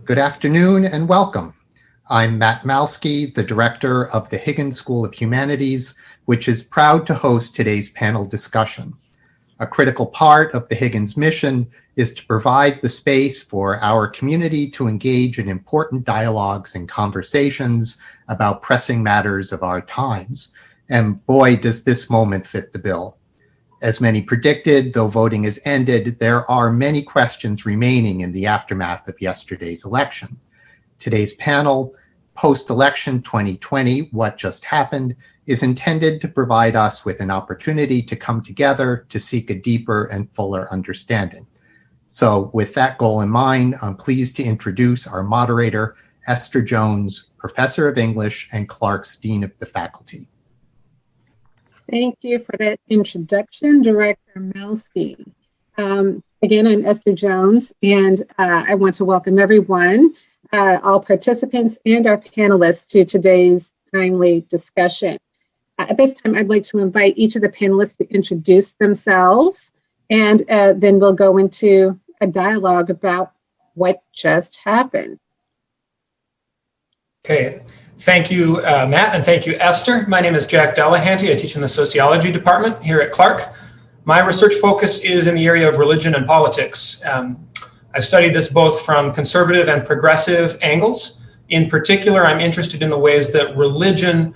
Good afternoon and welcome. I'm Matt Malski, the director of the Higgins School of Humanities, which is proud to host today's panel discussion. A critical part of the Higgins mission is to provide the space for our community to engage in important dialogues and conversations about pressing matters of our times. And boy, does this moment fit the bill. As many predicted, though voting has ended, there are many questions remaining in the aftermath of yesterday's election. Today's panel, Post-Election 2020, What Just Happened, is intended to provide us with an opportunity to come together to seek a deeper and fuller understanding. So with that goal in mind, I'm pleased to introduce our moderator, Esther Jones, Professor of English and Clark's Dean of the Faculty. Thank you for that introduction, Director Malski. Again, I'm Esther Jones, and I want to welcome everyone, all participants and our panelists to today's timely discussion. At this time, I'd like to invite each of the panelists to introduce themselves, and then we'll go into a dialogue about what just happened. Okay. Thank you, Matt, and thank you, Esther. My name is Jack Delahanty. I teach in the sociology department here at Clark. My research focus is in the area of religion and politics. I've studied this both from conservative and progressive angles. In particular, I'm interested in the ways that religion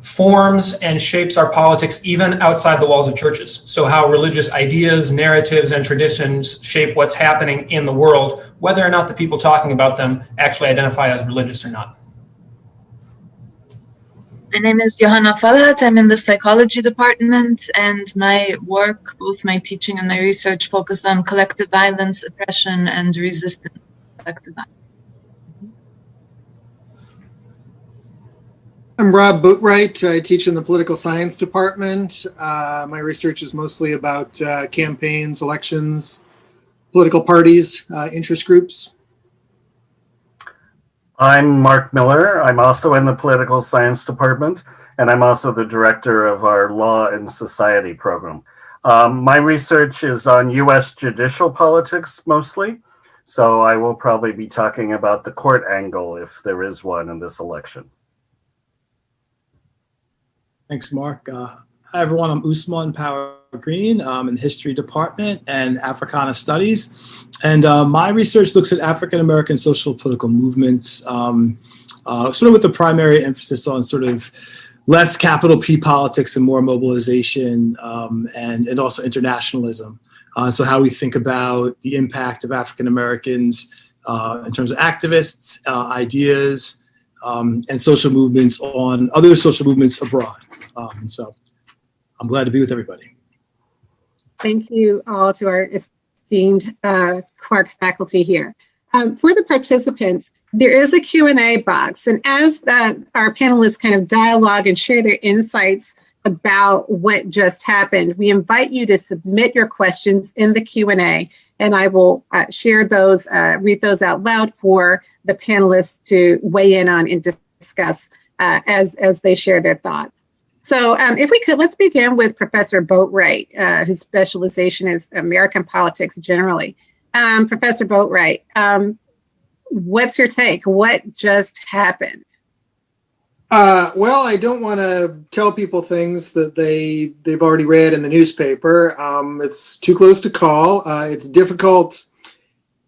forms and shapes our politics even outside the walls of churches. So how religious ideas, narratives, and traditions shape what's happening in the world, whether or not the people talking about them actually identify as religious or not. My name is Johanna Falhat. I'm in the psychology department, and my work, both my teaching and my research, focus on collective violence, oppression, and resistance to collective violence. I'm Rob Boatwright. I teach in the political science department. My research is mostly about campaigns, elections, political parties, interest groups. I'm Mark Miller. I'm also in the political science department, and I'm also the director of our law and society program. My research is on U.S. judicial politics mostly, so I will probably be talking about the court angle if there is one in this election. Thanks, Mark. Hi, everyone. I'm Usman Power Green. I'm in the history department and Africana studies. And my research looks at African-American social political movements, sort of with the primary emphasis on sort of less capital P politics and more mobilization and also internationalism. So how we think about the impact of African-Americans in terms of activists, ideas, and social movements on other social movements abroad. And so I'm glad to be with everybody. Thank you all to our esteemed Clark faculty here. For the participants, there is a Q&A box, and as our panelists kind of dialogue and share their insights about what just happened, we invite you to submit your questions in the Q&A, and I will share those, read those out loud for the panelists to weigh in on and discuss as they share their thoughts. So if we could, let's begin with Professor Boatwright, whose specialization is American politics generally. Professor Boatwright, what's your take? What just happened? Well, I don't want to tell people things that they've already read in the newspaper. It's too close to call. It's difficult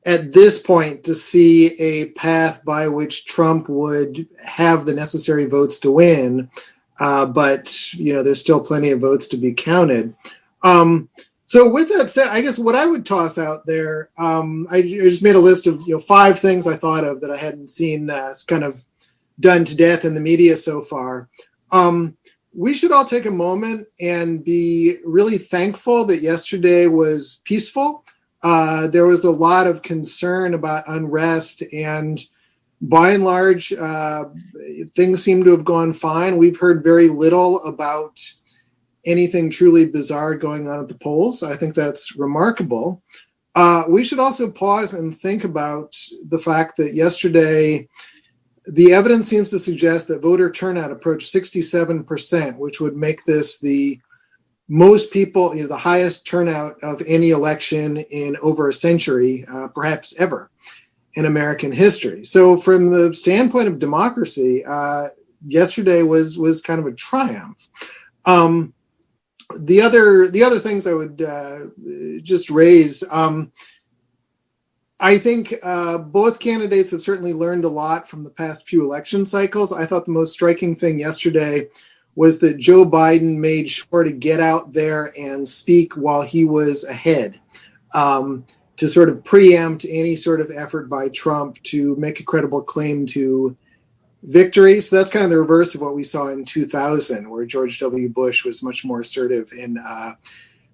at this point to see a path by which Trump would have the necessary votes to win. But, you know, there's still plenty of votes to be counted. So with that said, I guess what I would toss out there, I just made a list of 5 things I thought of that I hadn't seen kind of done to death in the media so far. We should all take a moment and be really thankful that yesterday was peaceful. There was a lot of concern about unrest, and by and large, things seem to have gone fine. We've heard very little about anything truly bizarre going on at the polls. I think that's remarkable. We should also pause and think about the fact that yesterday, the evidence seems to suggest that voter turnout approached 67%, which would make this the most people, the highest turnout of any election in over a century, perhaps ever. in American history. So from the standpoint of democracy, yesterday was kind of a triumph. The other things I would just raise, I think both candidates have certainly learned a lot from the past few election cycles. I thought the most striking thing yesterday was that Joe Biden made sure to get out there and speak while he was ahead, to sort of preempt any sort of effort by Trump to make a credible claim to victory. So that's kind of the reverse of what we saw in 2000, where George W. Bush was much more assertive in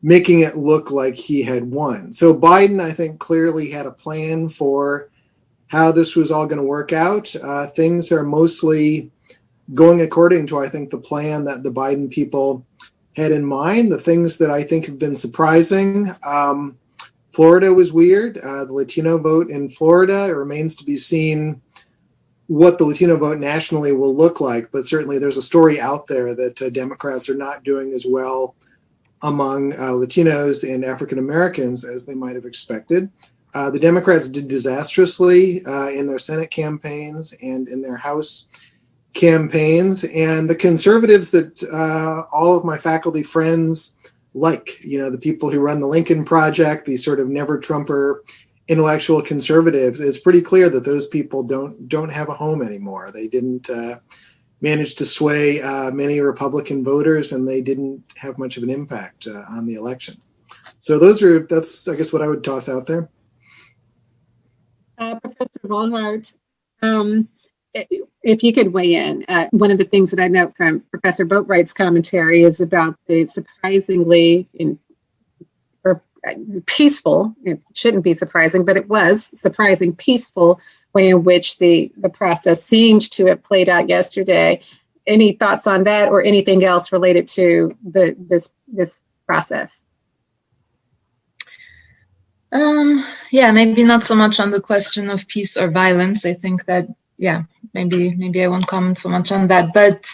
making it look like he had won. So Biden, I think, clearly had a plan for how this was all going to work out. Things are mostly going according to, I think, the plan that the Biden people had in mind. The things that I think have been surprising, Florida was weird. The Latino vote in Florida, it remains to be seen what the Latino vote nationally will look like, but certainly there's a story out there that Democrats are not doing as well among Latinos and African Americans as they might have expected. The Democrats did disastrously in their Senate campaigns and in their House campaigns, and the conservatives that all of my faculty friends like, the people who run the Lincoln Project, these sort of never Trumper intellectual conservatives, it's pretty clear that those people don't have a home anymore. They didn't manage to sway many Republican voters, and they didn't have much of an impact on the election. So that's I guess what I would toss out there. Professor Walsh, if you could weigh in, one of the things that I note from Professor Boatwright's commentary is about the surprisingly peaceful, it shouldn't be surprising, but it was surprising, peaceful way in which the process seemed to have played out yesterday. Any thoughts on that or anything else related to this process? Yeah, maybe not so much on the question of peace or violence. I think that, maybe I won't comment so much on that. But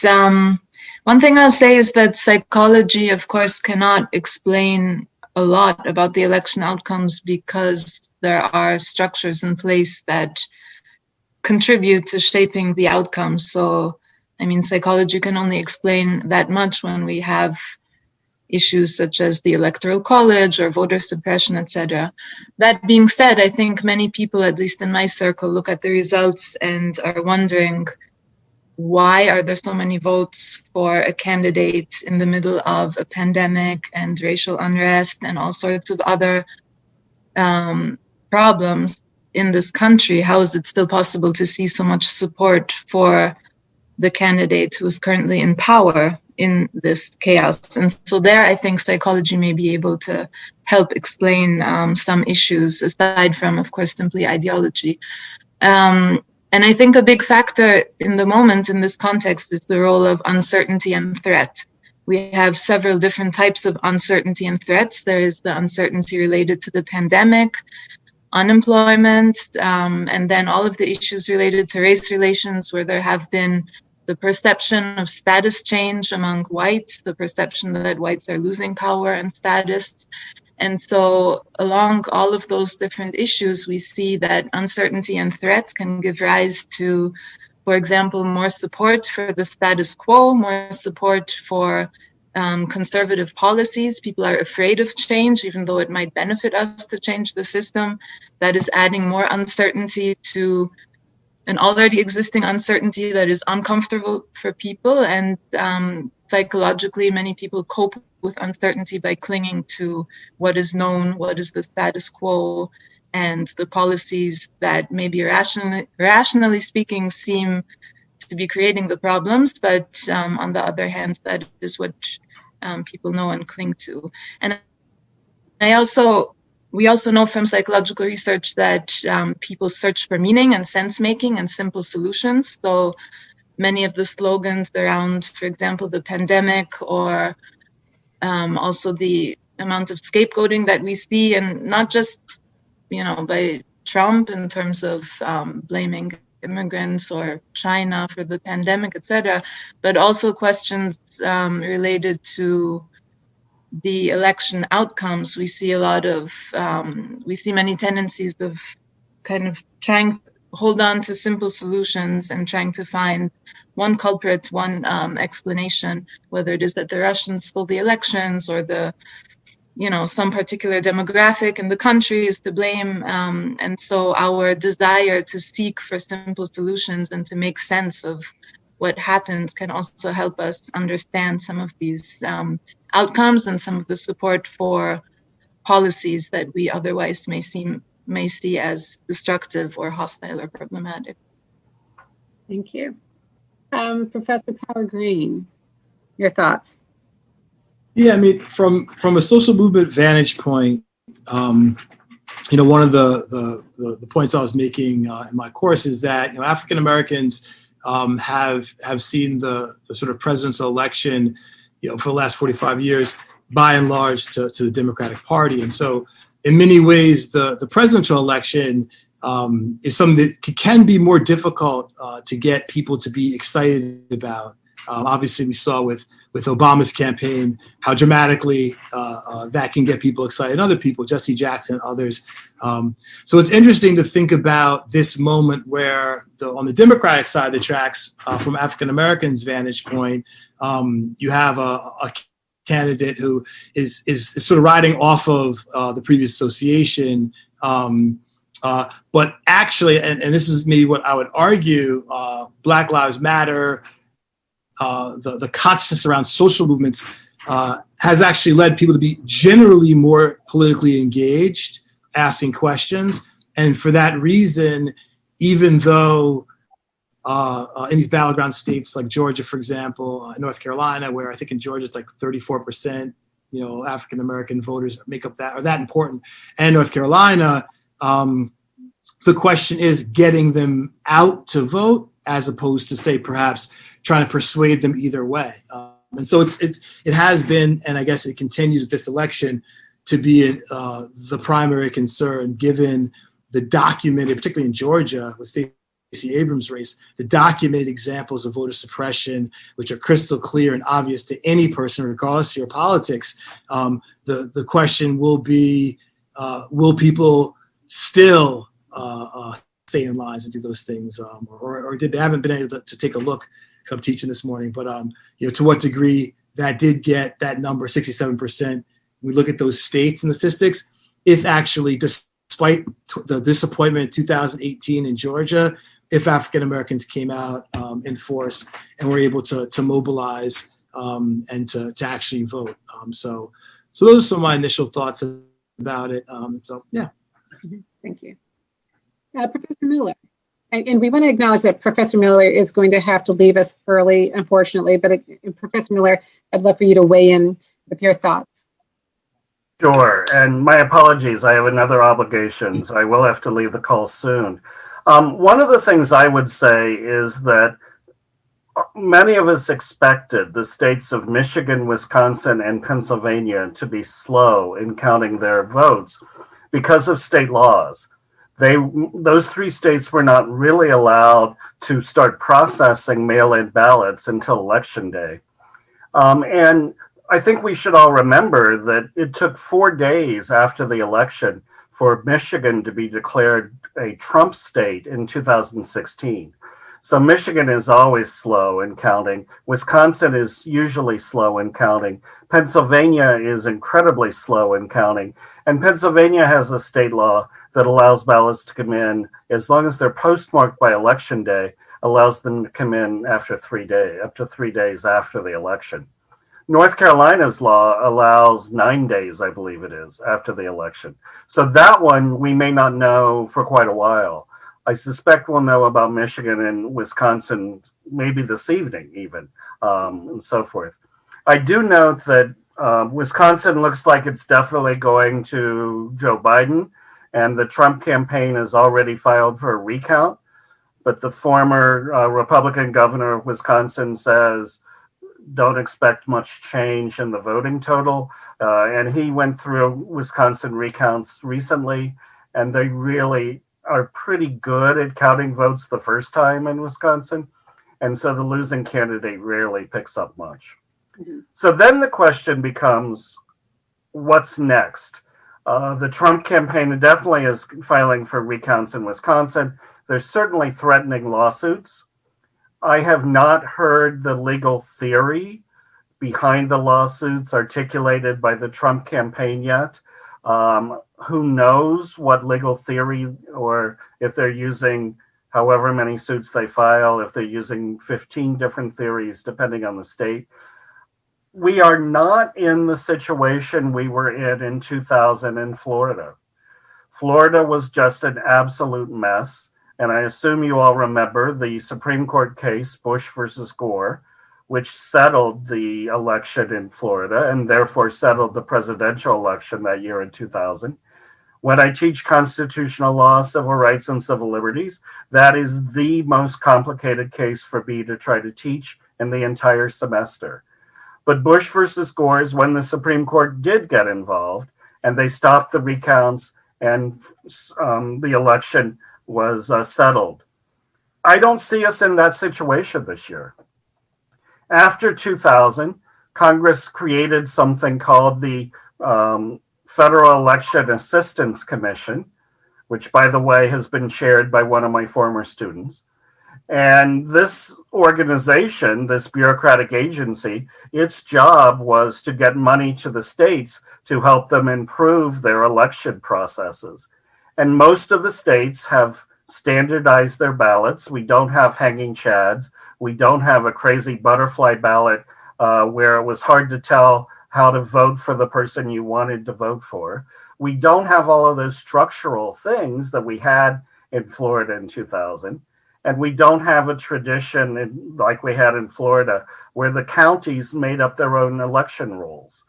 one thing I'll say is that psychology, of course, cannot explain a lot about the election outcomes because there are structures in place that contribute to shaping the outcomes. So, psychology can only explain that much when we have issues such as the Electoral College or voter suppression, etc. That being said, I think many people, at least in my circle, look at the results and are wondering, why are there so many votes for a candidate in the middle of a pandemic and racial unrest and all sorts of other problems in this country? How is it still possible to see so much support for the candidate who is currently in power in this chaos? And so there, I think psychology may be able to help explain some issues aside from, of course, simply ideology. And I think a big factor in the moment in this context is the role of uncertainty and threat. We have several different types of uncertainty and threats. There is the uncertainty related to the pandemic, unemployment, and then all of the issues related to race relations, where there have been the perception of status change among whites, the perception that whites are losing power and status. And so along all of those different issues, we see that uncertainty and threat can give rise to, for example, more support for the status quo, more support for conservative policies. People are afraid of change, even though it might benefit us to change the system. That is adding more uncertainty to an already existing uncertainty that is uncomfortable for people. And psychologically, many people cope with uncertainty by clinging to what is known, what is the status quo, and the policies that maybe rationally speaking seem to be creating the problems, but on the other hand, that is what people know and cling to. And we also know from psychological research that people search for meaning and sense making and simple solutions. So many of the slogans around, for example, the pandemic, or also the amount of scapegoating that we see, and not just, by Trump in terms of blaming immigrants or China for the pandemic, etc., but also questions related to the election outcomes. We see many tendencies of kind of trying to hold on to simple solutions and trying to find one culprit, one explanation, whether it is that the Russians stole the elections or some particular demographic in the country is to blame. And so our desire to seek for simple solutions and to make sense of what happens can also help us understand some of these outcomes and some of the support for policies that we otherwise may see as destructive or hostile or problematic. Thank you. Professor Power Green, your thoughts? Yeah, I mean, from a social movement vantage point, one of the points I was making in my course is that African Americans have seen the sort of presidential election, for the last 45 years, by and large, to the Democratic Party, and so in many ways, the presidential election is something that can be more difficult to get people to be excited about. Obviously, we saw with Obama's campaign how dramatically that can get people excited. Other people, Jesse Jackson, others. So it's interesting to think about this moment where on the Democratic side of the tracks, from African Americans' vantage point, you have a candidate who is sort of riding off of the previous association. But actually, and this is maybe what I would argue, Black Lives Matter, the consciousness around social movements has actually led people to be generally more politically engaged, asking questions. And for that reason, even though in these battleground states like Georgia, for example, North Carolina, where I think in Georgia it's like 34%, African-American voters make up that, or that important, and North Carolina, the question is getting them out to vote as opposed to, say, perhaps trying to persuade them either way. And so it has been, and I guess it continues with this election, to be the primary concern, given the documented, particularly in Georgia with Stacey Abrams' race, the documented examples of voter suppression, which are crystal clear and obvious to any person, regardless of your politics. The question will be, will people still stay in lines and do those things, or did they haven't been able to take a look? Because I'm teaching this morning, but to what degree that did get that number 67%. We look at those states and the statistics. If actually, despite the disappointment in 2018 in Georgia, if African Americans came out in force and were able to mobilize and to actually vote, so those are some of my initial thoughts about it. So yeah. Thank you, Professor Miller. And we want to acknowledge that Professor Miller is going to have to leave us early, unfortunately. But Professor Miller, I'd love for you to weigh in with your thoughts. Sure, and my apologies. I have another obligation, so I will have to leave the call soon. One of the things I would say is that many of us expected the states of Michigan, Wisconsin, and Pennsylvania to be slow in counting their votes because of state laws. Those three states were not really allowed to start processing mail-in ballots until Election Day. And I think we should all remember that it took 4 days after the election for Michigan to be declared a Trump state in 2016. So Michigan is always slow in counting. Wisconsin is usually slow in counting. Pennsylvania is incredibly slow in counting. And Pennsylvania has a state law that allows ballots to come in, as long as they're postmarked by Election Day, allows them to come in after 3 days, up to 3 days after the election. North Carolina's law allows 9 days, I believe it is, after the election. So that one we may not know for quite a while. I suspect we'll know about Michigan and Wisconsin maybe this evening even, and so forth. I do note that Wisconsin looks like it's definitely going to Joe Biden, and the Trump campaign has already filed for a recount. But the former Republican governor of Wisconsin says, don't expect much change in the voting total. And he went through Wisconsin recounts recently, and they really are pretty good at counting votes the first time in Wisconsin. And so the losing candidate rarely picks up much. Mm-hmm. So then the question becomes, what's next? The Trump campaign definitely is filing for recounts in Wisconsin. There's certainly threatening lawsuits. I have not heard the legal theory behind the lawsuits articulated by the Trump campaign yet. Who knows what legal theory, or if they're using however many suits they file, if they're using 15 different theories, depending on the state. We are not in the situation we were in 2000 in Florida. Florida was just an absolute mess. And I assume you all remember the Supreme Court case, Bush versus Gore, which settled the election in Florida and therefore settled the presidential election that year in 2000. When I teach constitutional law, civil rights, and civil liberties, that is the most complicated case for me to try to teach in the entire semester. But Bush versus Gore is when the Supreme Court did get involved, and they stopped the recounts, and the election was settled. I don't see us in that situation this year. After 2000, Congress created something called the Federal Election Assistance Commission, which, by the way, has been chaired by one of my former students. And this organization, this bureaucratic agency, its job was to get money to the states to help them improve their election processes. And most of the states have standardized their ballots. We don't have hanging chads. We don't have a crazy butterfly ballot where it was hard to tell how to vote for the person you wanted to vote for. We don't have all of those structural things that we had in Florida in 2000. And we don't have a tradition like we had in Florida where the counties made up their own election rules.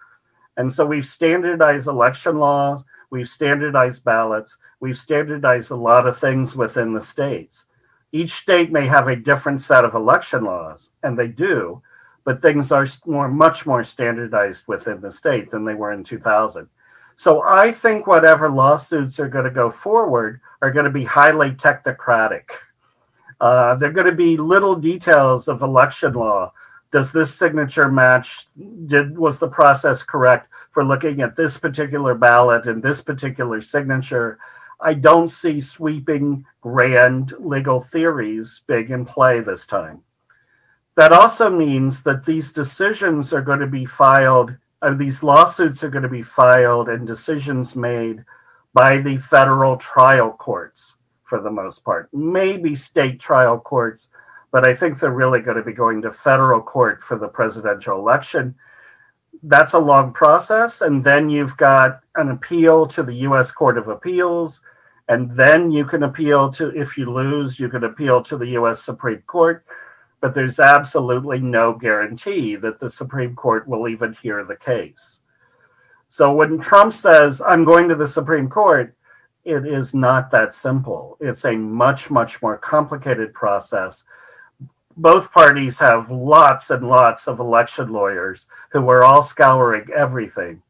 And so we've standardized election laws, we've standardized ballots, we've standardized a lot of things within the states. Each state may have a different set of election laws, and they do, but things are much more standardized within the state than they were in 2000. So I think whatever lawsuits are going to go forward are going to be highly technocratic. They're going to be little details of election law. Does this signature match? Was the process correct for looking at this particular ballot and this particular signature? I don't see sweeping, grand legal theories big in play this time. That also means that these decisions are going to be filed, these lawsuits are going to be filed and decisions made by the federal trial courts for the most part. Maybe state trial courts, but I think they're really going to be going to federal court for the presidential election. That's a long process. And then you've got an appeal to the U.S. Court of Appeals. And then you can appeal to, if you lose, you can appeal to the U.S. Supreme Court. But there's absolutely no guarantee that the Supreme Court will even hear the case. So when Trump says, I'm going to the Supreme Court, it is not that simple. It's a much, much more complicated process. Both parties have lots and lots of election lawyers who are all scouring everything.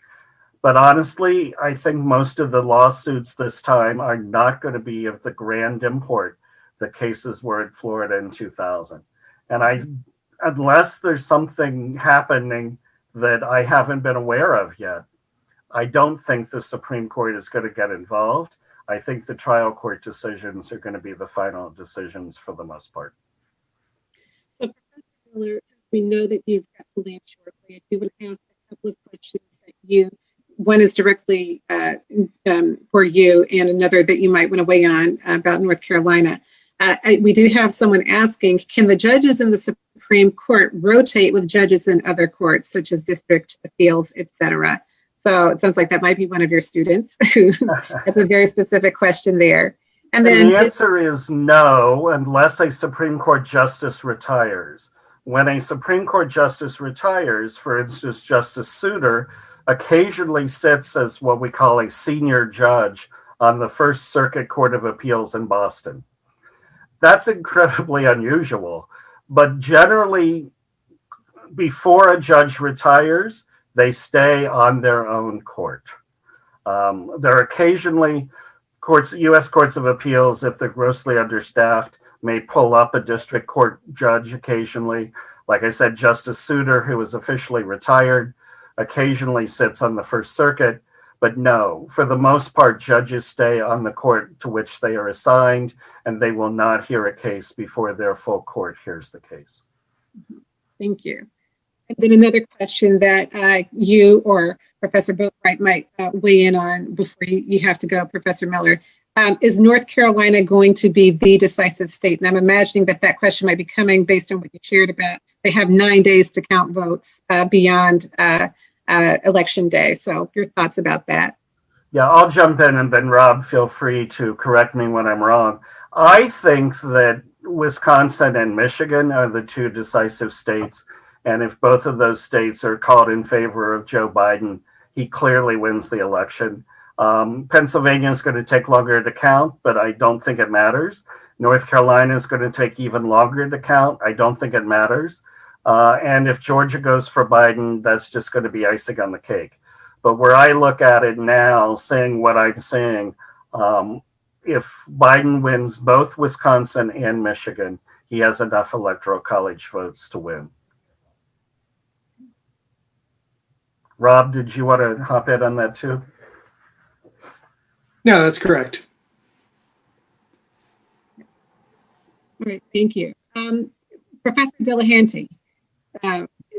But honestly, I think most of the lawsuits this time are not going to be of the grand import the cases were in Florida in 2000. And unless there's something happening that I haven't been aware of yet, I don't think the Supreme Court is going to get involved. I think the trial court decisions are going to be the final decisions for the most part. So, Professor Miller, since we know that you've got to leave shortly, I do want to ask a couple of questions that one is directly for you and another that you might want to weigh on about North Carolina. We do have someone asking, can the judges in the Supreme Court rotate with judges in other courts, such as district appeals, et cetera? So it sounds like that might be one of your students. That's a very specific question there. And then the answer is no, unless a Supreme Court justice retires. When a Supreme Court justice retires, for instance, Justice Souter occasionally sits as what we call a senior judge on the First Circuit Court of Appeals in Boston. That's incredibly unusual, but generally, before a judge retires, they stay on their own court. There are occasionally U.S. courts of appeals, if they're grossly understaffed, may pull up a district court judge occasionally. Like I said, Justice Souter, who is officially retired, occasionally sits on the First Circuit, But no, for the most part, judges stay on the court to which they are assigned, and they will not hear a case before their full court hears the case. Thank you. And then another question that you or Professor Boatwright might weigh in on before you have to go, Professor Miller. Is North Carolina going to be the decisive state? And I'm imagining that question might be coming based on what you shared about they have 9 days to count votes beyond election day. So your thoughts about that? Yeah, I'll jump in, and then Rob, feel free to correct me when I'm wrong. I think that Wisconsin and Michigan are the two decisive states. And if both of those states are called in favor of Joe Biden, he clearly wins the election. Pennsylvania is going to take longer to count, but I don't think it matters. North Carolina is going to take even longer to count. I don't think it matters. And if Georgia goes for Biden, that's just going to be icing on the cake. But where I look at it now, saying what I'm saying, if Biden wins both Wisconsin and Michigan, he has enough electoral college votes to win. Rob, did you want to hop in on that too? No, that's correct. All right, thank you. Professor Delahanty,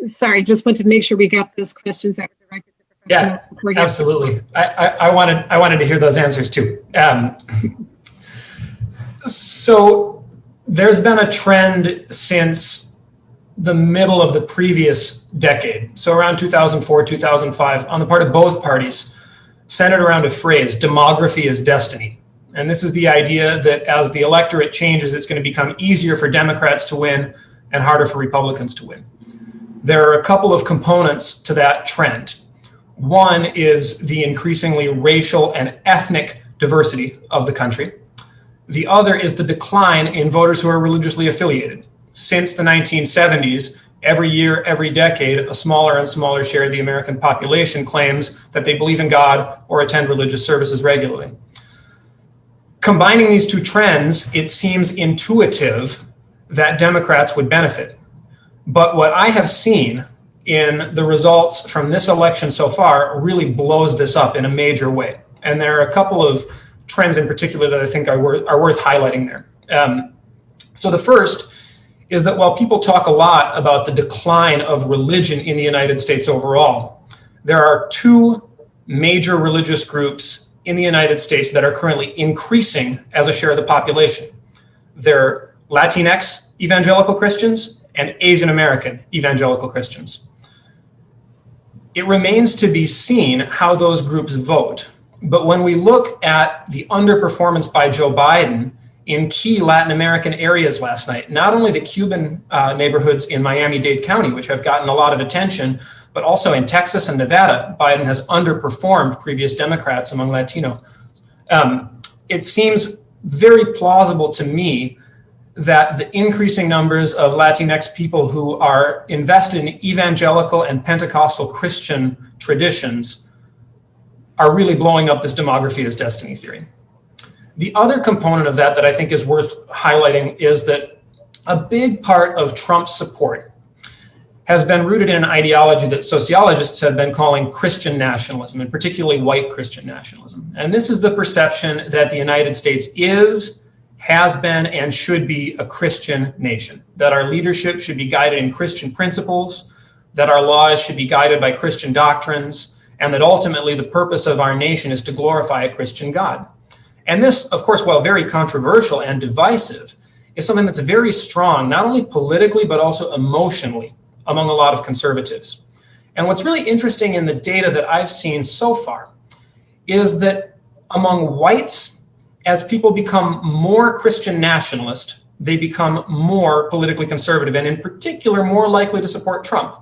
sorry, just want to make sure we got those questions that were directed to Professor. Yeah, absolutely. I wanted to hear those answers too. So there's been a trend since the middle of the previous decade, so around 2004, 2005, on the part of both parties, centered around a phrase, demography is destiny. And this is the idea that as the electorate changes, it's going to become easier for Democrats to win and harder for Republicans to win. There are a couple of components to that trend. One is the increasingly racial and ethnic diversity of the country. The other is the decline in voters who are religiously affiliated. Since the 1970s, every year, every decade, a smaller and smaller share of the American population claims that they believe in God or attend religious services regularly. Combining these two trends, it seems intuitive that Democrats would benefit. But what I have seen in the results from this election so far really blows this up in a major way. And there are a couple of trends in particular that I think are worth highlighting there. So the first is that while people talk a lot about the decline of religion in the United States overall, there are two major religious groups in the United States that are currently increasing as a share of the population. They're Latinx evangelical Christians and Asian American evangelical Christians. It remains to be seen how those groups vote. But when we look at the underperformance by Joe Biden in key Latin American areas last night, not only the Cuban neighborhoods in Miami-Dade County, which have gotten a lot of attention, but also in Texas and Nevada, Biden has underperformed previous Democrats among Latino. It seems very plausible to me that the increasing numbers of Latinx people who are invested in evangelical and Pentecostal Christian traditions are really blowing up this demography as destiny theory. The other component of that I think is worth highlighting is that a big part of Trump's support has been rooted in an ideology that sociologists have been calling Christian nationalism, and particularly white Christian nationalism. And this is the perception that the United States is, has been, and should be a Christian nation, that our leadership should be guided in Christian principles, that our laws should be guided by Christian doctrines, and that ultimately the purpose of our nation is to glorify a Christian God. And this, of course, while very controversial and divisive, is something that's very strong, not only politically, but also emotionally among a lot of conservatives. And what's really interesting in the data that I've seen so far is that among whites, as people become more Christian nationalist, they become more politically conservative, and in particular, more likely to support Trump.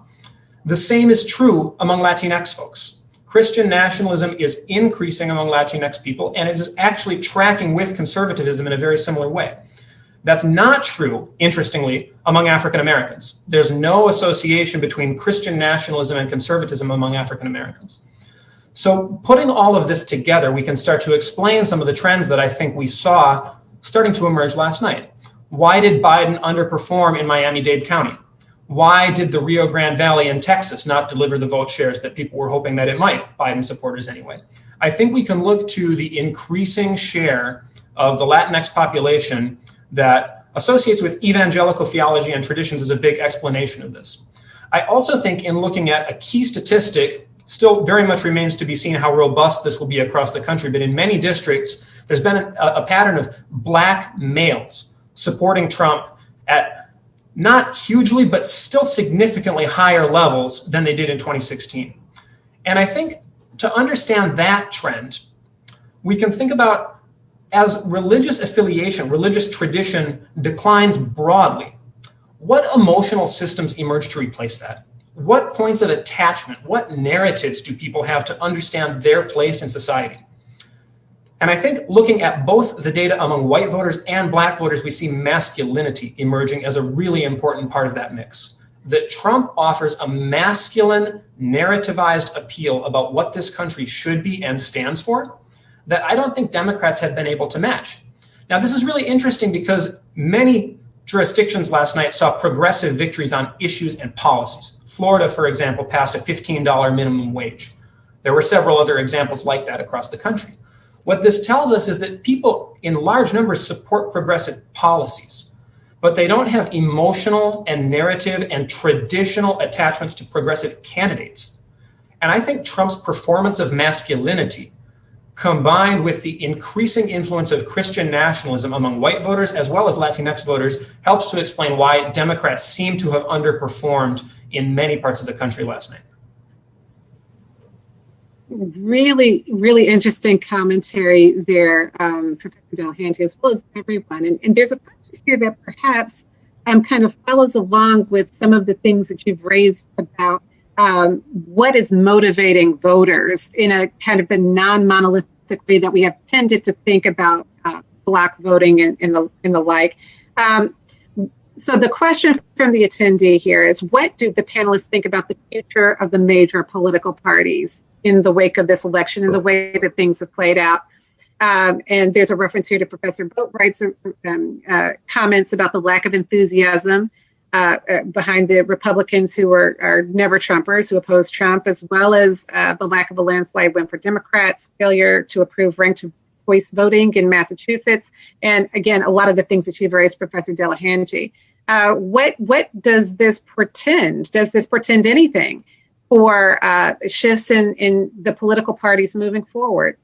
The same is true among Latinx folks. Christian nationalism is increasing among Latinx people, and it is actually tracking with conservatism in a very similar way. That's not true, interestingly, among African Americans. There's no association between Christian nationalism and conservatism among African Americans. So putting all of this together, we can start to explain some of the trends that I think we saw starting to emerge last night. Why did Biden underperform in Miami-Dade County? Why did the Rio Grande Valley in Texas not deliver the vote shares that people were hoping that it might, Biden supporters anyway? I think we can look to the increasing share of the Latinx population that associates with evangelical theology and traditions as a big explanation of this. I also think in looking at a key statistic, still very much remains to be seen how robust this will be across the country, but in many districts, there's been a pattern of Black males supporting Trump at not hugely, but still significantly higher levels than they did in 2016. And I think to understand that trend, we can think about as religious affiliation, religious tradition declines broadly, what emotional systems emerge to replace that? What points of attachment, what narratives do people have to understand their place in society? And I think looking at both the data among white voters and Black voters, we see masculinity emerging as a really important part of that mix. That Trump offers a masculine, narrativized appeal about what this country should be and stands for that I don't think Democrats have been able to match. Now, this is really interesting because many jurisdictions last night saw progressive victories on issues and policies. Florida, for example, passed a $15 minimum wage. There were several other examples like that across the country. What this tells us is that people in large numbers support progressive policies, but they don't have emotional and narrative and traditional attachments to progressive candidates. And I think Trump's performance of masculinity, combined with the increasing influence of Christian nationalism among white voters as well as Latinx voters, helps to explain why Democrats seem to have underperformed in many parts of the country last night. Really, really interesting commentary there, Professor Delahanty, as well as everyone. And there's a question here that perhaps kind of follows along with some of the things that you've raised about what is motivating voters in a kind of the non-monolithic way that we have tended to think about Black voting and the like. So the question from the attendee here is, what do the panelists think about the future of the major political parties in the wake of this election and the way that things have played out? And there's a reference here to Professor Boatwright's comments about the lack of enthusiasm behind the Republicans who are never Trumpers, who oppose Trump, as well as the lack of a landslide win for Democrats, failure to approve ranked choice voting in Massachusetts, and again, a lot of the things that you've raised, Professor Delahanty. What does this portend? Does this portend anything for shifts in the political parties moving forward?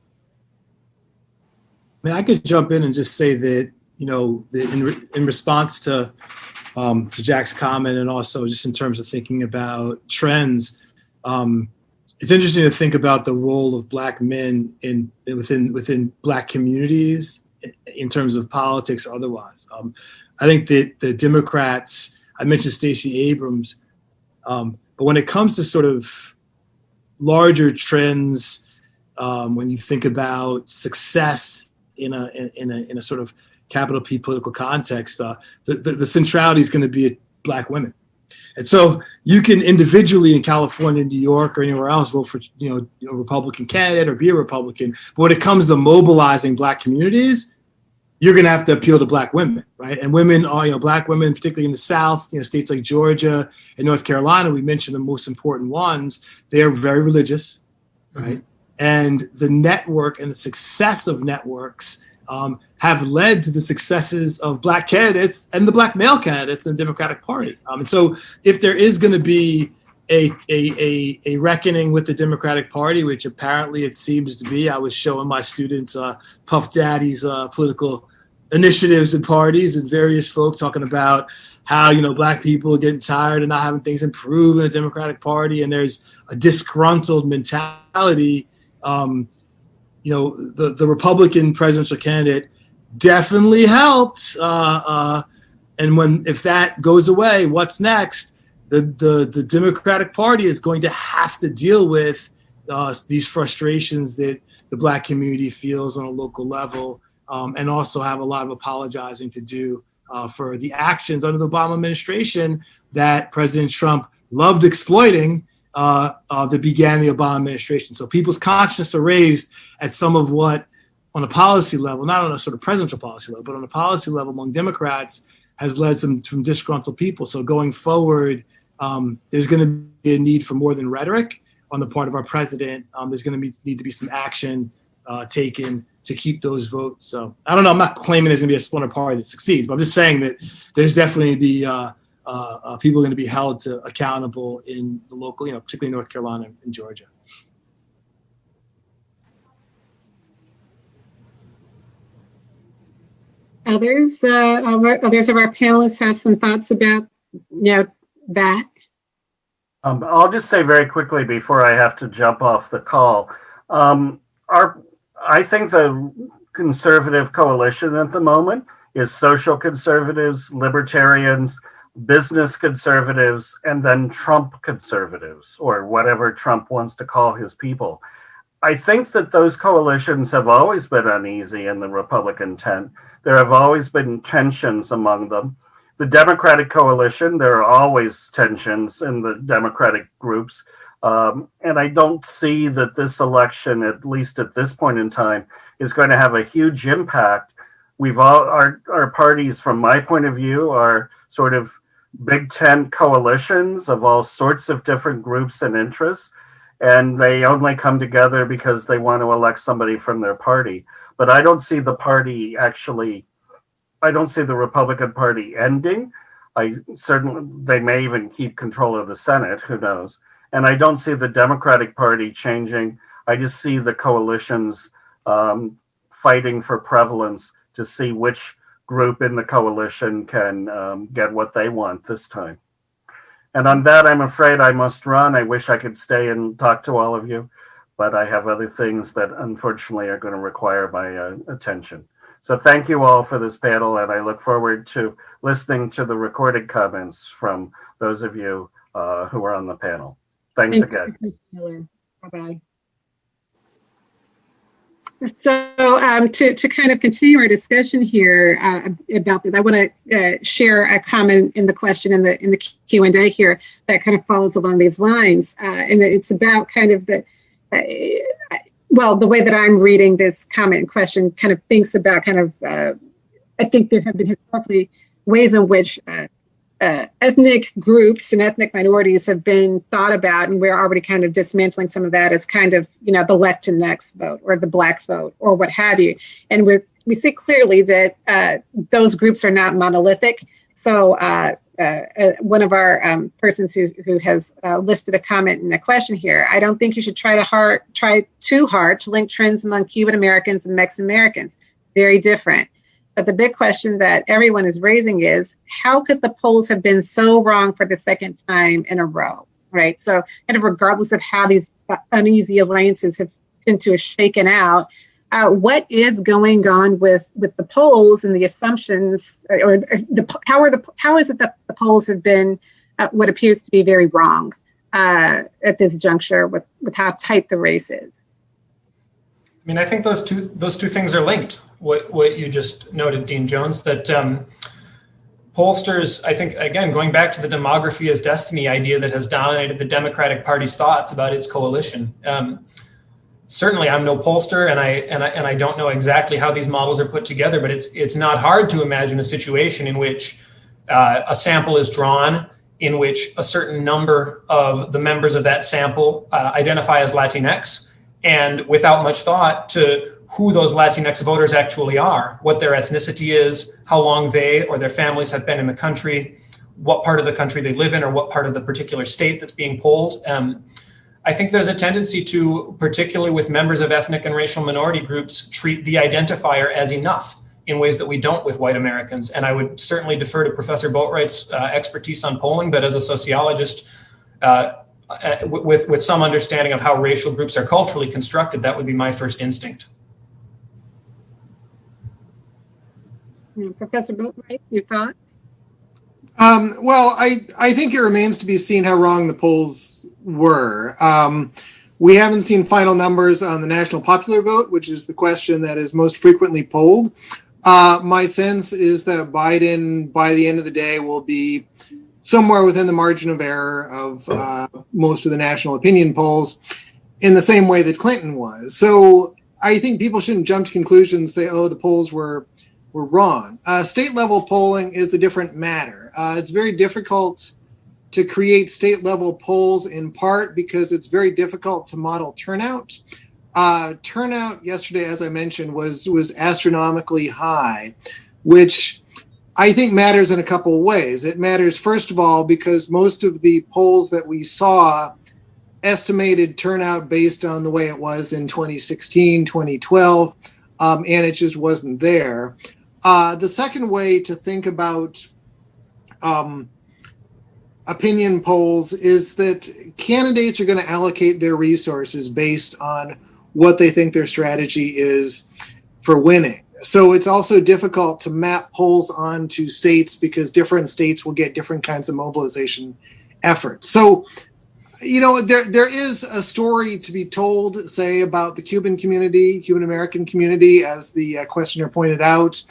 I mean, I could jump in and just say that, you know, in response to Jack's comment, and also just in terms of thinking about trends, it's interesting to think about the role of Black men within Black communities in terms of politics or otherwise. I think that the Democrats, I mentioned Stacey Abrams, but when it comes to sort of larger trends, when you think about success in a sort of capital P political context, the centrality is going to be Black women. And so you can individually in California, New York, or anywhere else vote for a Republican candidate or be a Republican. But when it comes to mobilizing Black communities, you're going to have to appeal to Black women, right? And women are, Black women, particularly in the South, states like Georgia and North Carolina, we mentioned the most important ones. They are very religious, right? And the network and the success of networks have led to the successes of Black candidates and the Black male candidates in the Democratic Party. And so if there is going to be a reckoning with the Democratic Party, which apparently it seems to be, I was showing my students Puff Daddy's political initiatives and parties and various folks talking about how, Black people are getting tired of not having things improve in the Democratic Party. And there's a disgruntled mentality. The Republican presidential candidate definitely helped. And if that goes away, what's next? The Democratic Party is going to have to deal with these frustrations that the Black community feels on a local level, and also have a lot of apologizing to do for the actions under the Obama administration that President Trump loved exploiting that began the Obama administration. So people's conscience are raised at some of what, on a policy level, not on a sort of presidential policy level, but on a policy level among Democrats, has led from disgruntled people. So going forward, there's going to be a need for more than rhetoric. on the part of our president, there's going to need to be some action taken to keep those votes. So I don't know. I'm not claiming there's going to be a splinter party that succeeds, but I'm just saying that there's definitely people going to be held accountable in the local, particularly North Carolina and Georgia. Others of our panelists have some thoughts about that. I'll just say very quickly before I have to jump off the call. I think the conservative coalition at the moment is social conservatives, libertarians, business conservatives, and then Trump conservatives, or whatever Trump wants to call his people. I think that those coalitions have always been uneasy in the Republican tent. There have always been tensions among them. The Democratic coalition, there are always tensions in the Democratic groups. And I don't see that this election, at least at this point in time, is going to have a huge impact. Our parties, from my point of view, are sort of big tent coalitions of all sorts of different groups and interests. And they only come together because they want to elect somebody from their party. But I don't see the Republican Party ending. They may even keep control of the Senate, who knows. And I don't see the Democratic Party changing. I just see the coalitions fighting for prevalence to see which group in the coalition can get what they want this time. And on that, I'm afraid I must run. I wish I could stay and talk to all of you, but I have other things that unfortunately are going to require my attention. So thank you all for this panel, and I look forward to listening to the recorded comments from those of you who are on the panel. Thanks again. Bye-bye. So to kind of continue our discussion here about this, I want to share a comment in the question in the Q&A here that kind of follows along these lines, and it's about kind of the way that I'm reading this comment and question kind of thinks about kind of I think there have been historically ways in which ethnic groups and ethnic minorities have been thought about, and we're already kind of dismantling some of that as kind of, the Latinx vote or the Black vote or what have you. And we see clearly that those groups are not monolithic. So one of our persons who has listed a comment in the question here, I don't think you should try too hard to link trends among Cuban Americans and Mexican Americans. Very different. But the big question that everyone is raising is, how could the polls have been so wrong for the second time in a row, right? So kind of regardless of how these uneasy alliances tend to have shaken out, what is going on with the polls and the assumptions, how is it that the polls have been what appears to be very wrong at this juncture with how tight the race is? I mean, I think those two things are linked. What you just noted, Dean Jones, that pollsters, I think, again, going back to the demography as destiny idea that has dominated the Democratic Party's thoughts about its coalition. Certainly, I'm no pollster, and I don't know exactly how these models are put together, but it's not hard to imagine a situation in which a sample is drawn, in which a certain number of the members of that sample identify as Latinx, and without much thought to who those Latinx voters actually are, what their ethnicity is, how long they or their families have been in the country, what part of the country they live in, or what part of the particular state that's being polled. I think there's a tendency to, particularly with members of ethnic and racial minority groups, treat the identifier as enough in ways that we don't with white Americans. And I would certainly defer to Professor Boatwright's expertise on polling, but as a sociologist, with some understanding of how racial groups are culturally constructed, that would be my first instinct. Professor Boatwright, your thoughts? Well, I think it remains to be seen how wrong the polls were. We haven't seen final numbers on the national popular vote, which is the question that is most frequently polled. My sense is that Biden, by the end of the day, will be somewhere within the margin of error of most of the national opinion polls, in the same way that Clinton was. So I think people shouldn't jump to conclusions and say, oh, the polls were wrong. State level polling is a different matter. It's very difficult to create state level polls, in part because it's very difficult to model turnout. Turnout yesterday, as I mentioned, was astronomically high, which I think matters in a couple of ways. It matters, first of all, because most of the polls that we saw estimated turnout based on the way it was in 2016, 2012, and it just wasn't there. The second way to think about opinion polls is that candidates are going to allocate their resources based on what they think their strategy is for winning. So it's also difficult to map polls onto states because different states will get different kinds of mobilization efforts. So, you know, there is a story to be told, say, about the Cuban community, Cuban American community, as the questioner pointed out,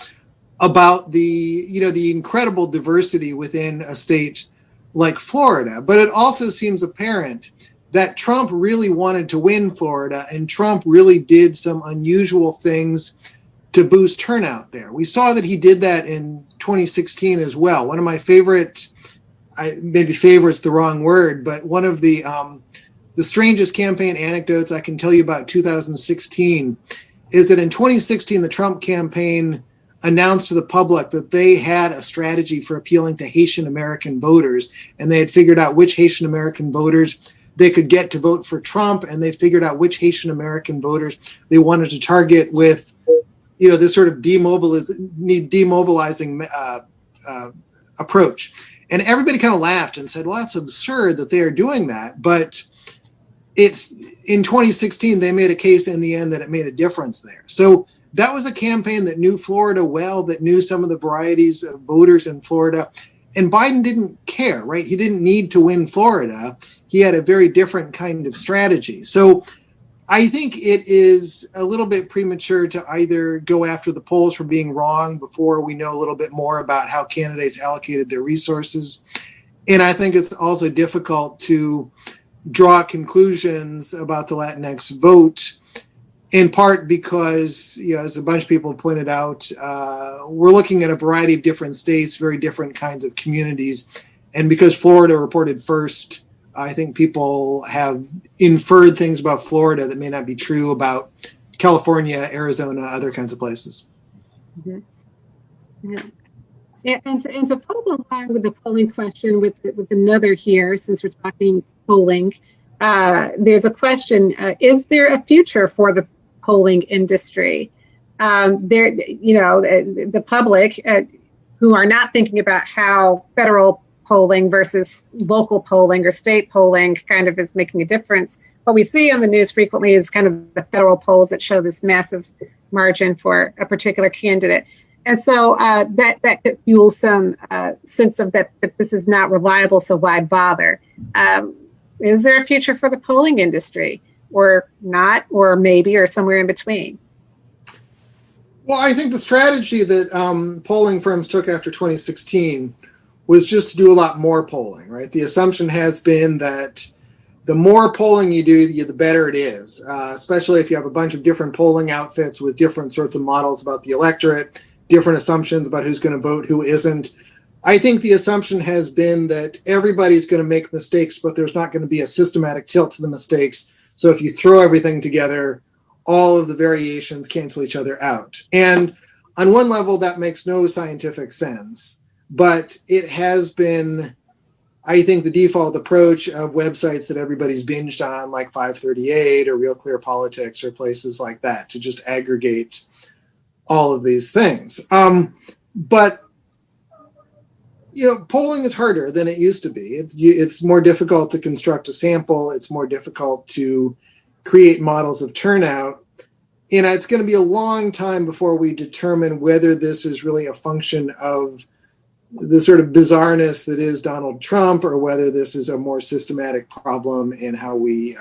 about the incredible diversity within a state like Florida. But it also seems apparent that Trump really wanted to win Florida, and Trump really did some unusual things to boost turnout there. We saw that he did that in 2016 as well. One of my favorite, maybe favorite's the wrong word, but one of the strangest campaign anecdotes I can tell you about 2016 is that in 2016, the Trump campaign announced to the public that they had a strategy for appealing to Haitian American voters, and they had figured out which Haitian American voters they could get to vote for Trump, and they figured out which Haitian American voters they wanted to target with, you know, this sort of demobilizing approach. And everybody kind of laughed and said, well, that's absurd that they are doing that. But it's in 2016, they made a case in the end that it made a difference there. So that was a campaign that knew Florida well, that knew some of the varieties of voters in Florida. And Biden didn't care, right? He didn't need to win Florida. He had a very different kind of strategy. So I think it is a little bit premature to either go after the polls for being wrong before we know a little bit more about how candidates allocated their resources. And I think it's also difficult to draw conclusions about the Latinx vote, in part because, you know, as a bunch of people pointed out, we're looking at a variety of different states, very different kinds of communities. And because Florida reported first, I think people have inferred things about Florida that may not be true about California, Arizona, other kinds of places. Mm-hmm. Yeah. And to follow along with the polling question with another here, since we're talking polling, there's a question: is there a future for the polling industry? The public who are not thinking about how federal polling versus local polling or state polling kind of is making a difference. What we see on the news frequently is kind of the federal polls that show this massive margin for a particular candidate. And so that could fuel some sense of that this is not reliable, so why bother? Is there a future for the polling industry, or not, or maybe, or somewhere in between? Well, I think the strategy that polling firms took after 2016 was just to do a lot more polling, right? The assumption has been that the more polling you do, the better it is, especially if you have a bunch of different polling outfits with different sorts of models about the electorate, different assumptions about who's going to vote, who isn't. I think the assumption has been that everybody's going to make mistakes, but there's not going to be a systematic tilt to the mistakes. So if you throw everything together, all of the variations cancel each other out. And on one level, that makes no scientific sense. But it has been, I think, the default approach of websites that everybody's binged on, like 538 or Real Clear Politics or places like that, to just aggregate all of these things. But you know, polling is harder than it used to be. It's more difficult to construct a sample. It's more difficult to create models of turnout. And it's going to be a long time before we determine whether this is really a function of the sort of bizarreness that is Donald Trump, or whether this is a more systematic problem in how we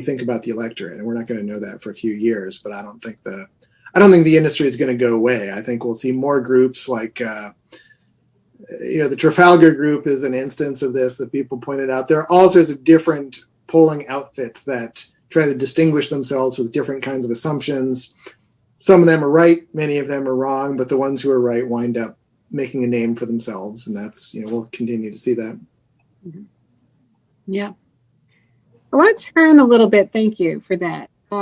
think about the electorate. And we're not going to know that for a few years. But I don't think the industry is going to go away. I think we'll see more groups like the Trafalgar Group is an instance of this that people pointed out. There are all sorts of different polling outfits that try to distinguish themselves with different kinds of assumptions. Some of them are right, many of them are wrong, but the ones who are right wind up making a name for themselves, and that's, we'll continue to see that. Yeah. I want to turn a little bit, thank you for that. I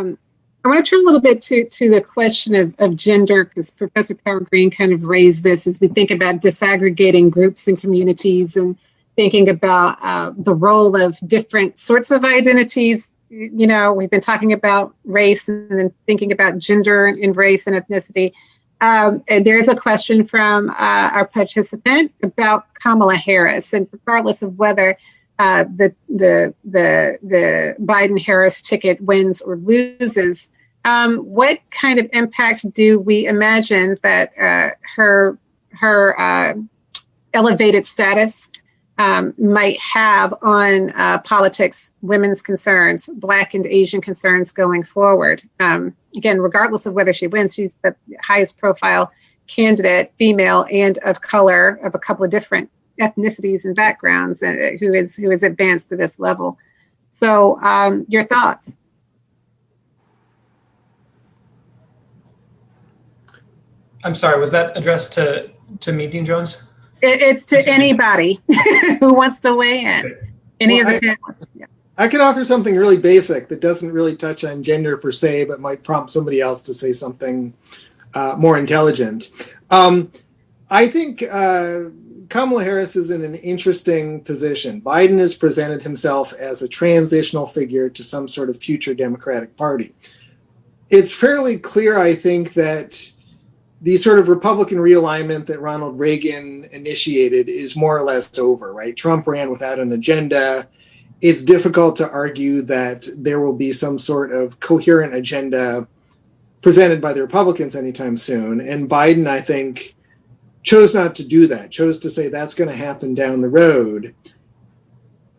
want to turn a little bit to the question of gender, because Professor Power Green kind of raised this as we think about disaggregating groups and communities and thinking about the role of different sorts of identities. You know, we've been talking about race and then thinking about gender and race and ethnicity. And there's a question from our participant about Kamala Harris, and regardless of whether the Biden-Harris ticket wins or loses, what kind of impact do we imagine that her elevated status might have on politics, women's concerns, Black and Asian concerns going forward? Again, regardless of whether she wins, she's the highest profile candidate, female and of color, of a couple of different ethnicities and backgrounds, who is advanced to this level. So your thoughts? I'm sorry, was that addressed to me, Dean Jones? It's to anybody who wants to weigh in. Any of the panelists. Yeah. I could offer something really basic that doesn't really touch on gender per se, but might prompt somebody else to say something more intelligent. I think Kamala Harris is in an interesting position. Biden has presented himself as a transitional figure to some sort of future Democratic Party. It's fairly clear, I think, that the sort of Republican realignment that Ronald Reagan initiated is more or less over, right? Trump ran without an agenda. It's difficult to argue that there will be some sort of coherent agenda presented by the Republicans anytime soon. And Biden, I think, chose not to do that, chose to say that's going to happen down the road.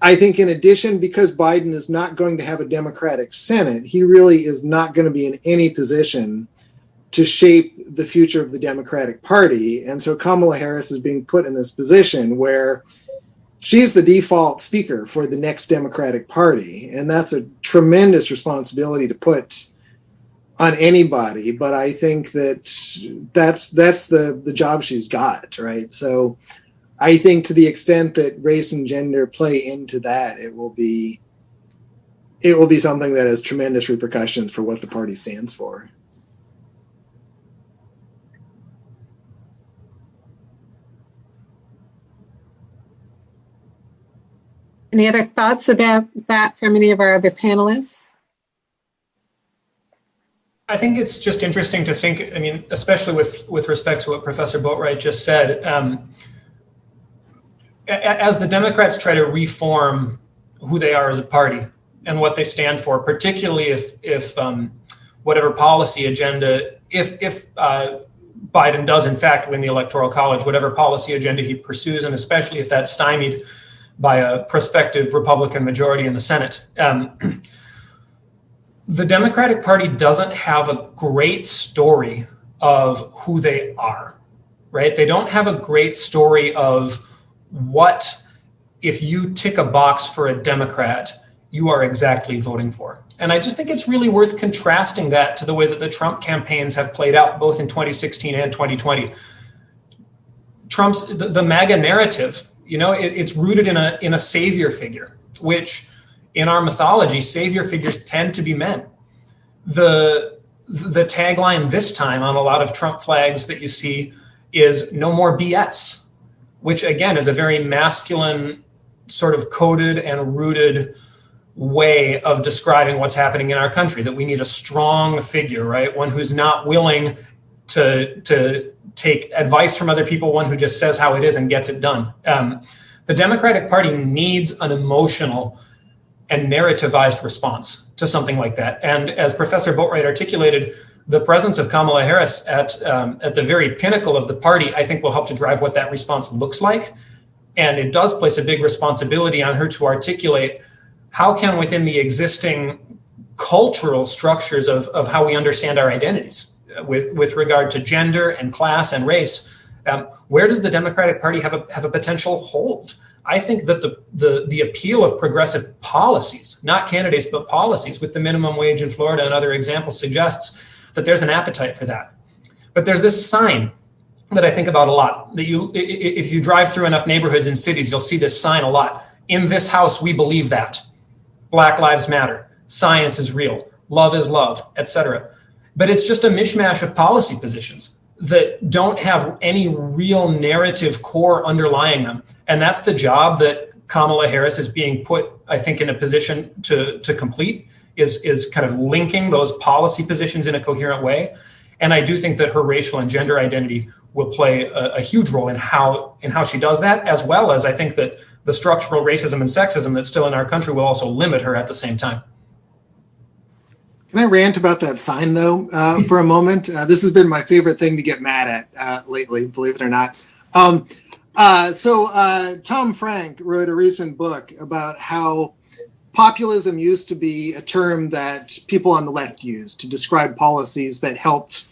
I think in addition, because Biden is not going to have a Democratic Senate, he really is not going to be in any position to shape the future of the Democratic Party. And so Kamala Harris is being put in this position where she's the default speaker for the next Democratic Party. And that's a tremendous responsibility to put on anybody. But I think that's the job she's got, right? So I think to the extent that race and gender play into that, it will be something that has tremendous repercussions for what the party stands for. Any other thoughts about that from any of our other panelists? I think it's just interesting to think, I mean, especially with respect to what Professor Boatwright just said, as the Democrats try to reform who they are as a party and what they stand for, particularly if whatever policy agenda, if Biden does in fact win the Electoral College, whatever policy agenda he pursues, and especially if that's stymied by a prospective Republican majority in the Senate. The Democratic Party doesn't have a great story of who they are, right? They don't have a great story of what, if you tick a box for a Democrat, you are exactly voting for. And I just think it's really worth contrasting that to the way that the Trump campaigns have played out, both in 2016 and 2020. The MAGA narrative, you know, it's rooted in a savior figure, which in our mythology, savior figures tend to be men. The tagline this time on a lot of Trump flags that you see is "no more BS," which again is a very masculine, sort of coded and rooted way of describing what's happening in our country, that we need a strong figure, right? One who's not willing to take advice from other people, one who just says how it is and gets it done. The Democratic Party needs an emotional and narrativized response to something like that. And as Professor Boatwright articulated, the presence of Kamala Harris at the very pinnacle of the party, I think will help to drive what that response looks like. And it does place a big responsibility on her to articulate how can, within the existing cultural structures of how we understand our identities with regard to gender and class and race, where does the Democratic Party have a potential hold? I think that the appeal of progressive policies, not candidates, but policies, with the minimum wage in Florida and other examples, suggests that there's an appetite for that. But there's this sign that I think about a lot, that if you drive through enough neighborhoods and cities, you'll see this sign a lot: in this house, we believe that. Black lives matter. Science is real. Love is love, etc. But it's just a mishmash of policy positions that don't have any real narrative core underlying them. And that's the job that Kamala Harris is being put, I think, in a position to complete, is kind of linking those policy positions in a coherent way. And I do think that her racial and gender identity will play a huge role in how she does that, as well as I think that the structural racism and sexism that's still in our country will also limit her at the same time. Can I rant about that sign, though, for a moment? This has been my favorite thing to get mad at lately, believe it or not. So Tom Frank wrote a recent book about how populism used to be a term that people on the left used to describe policies that helped,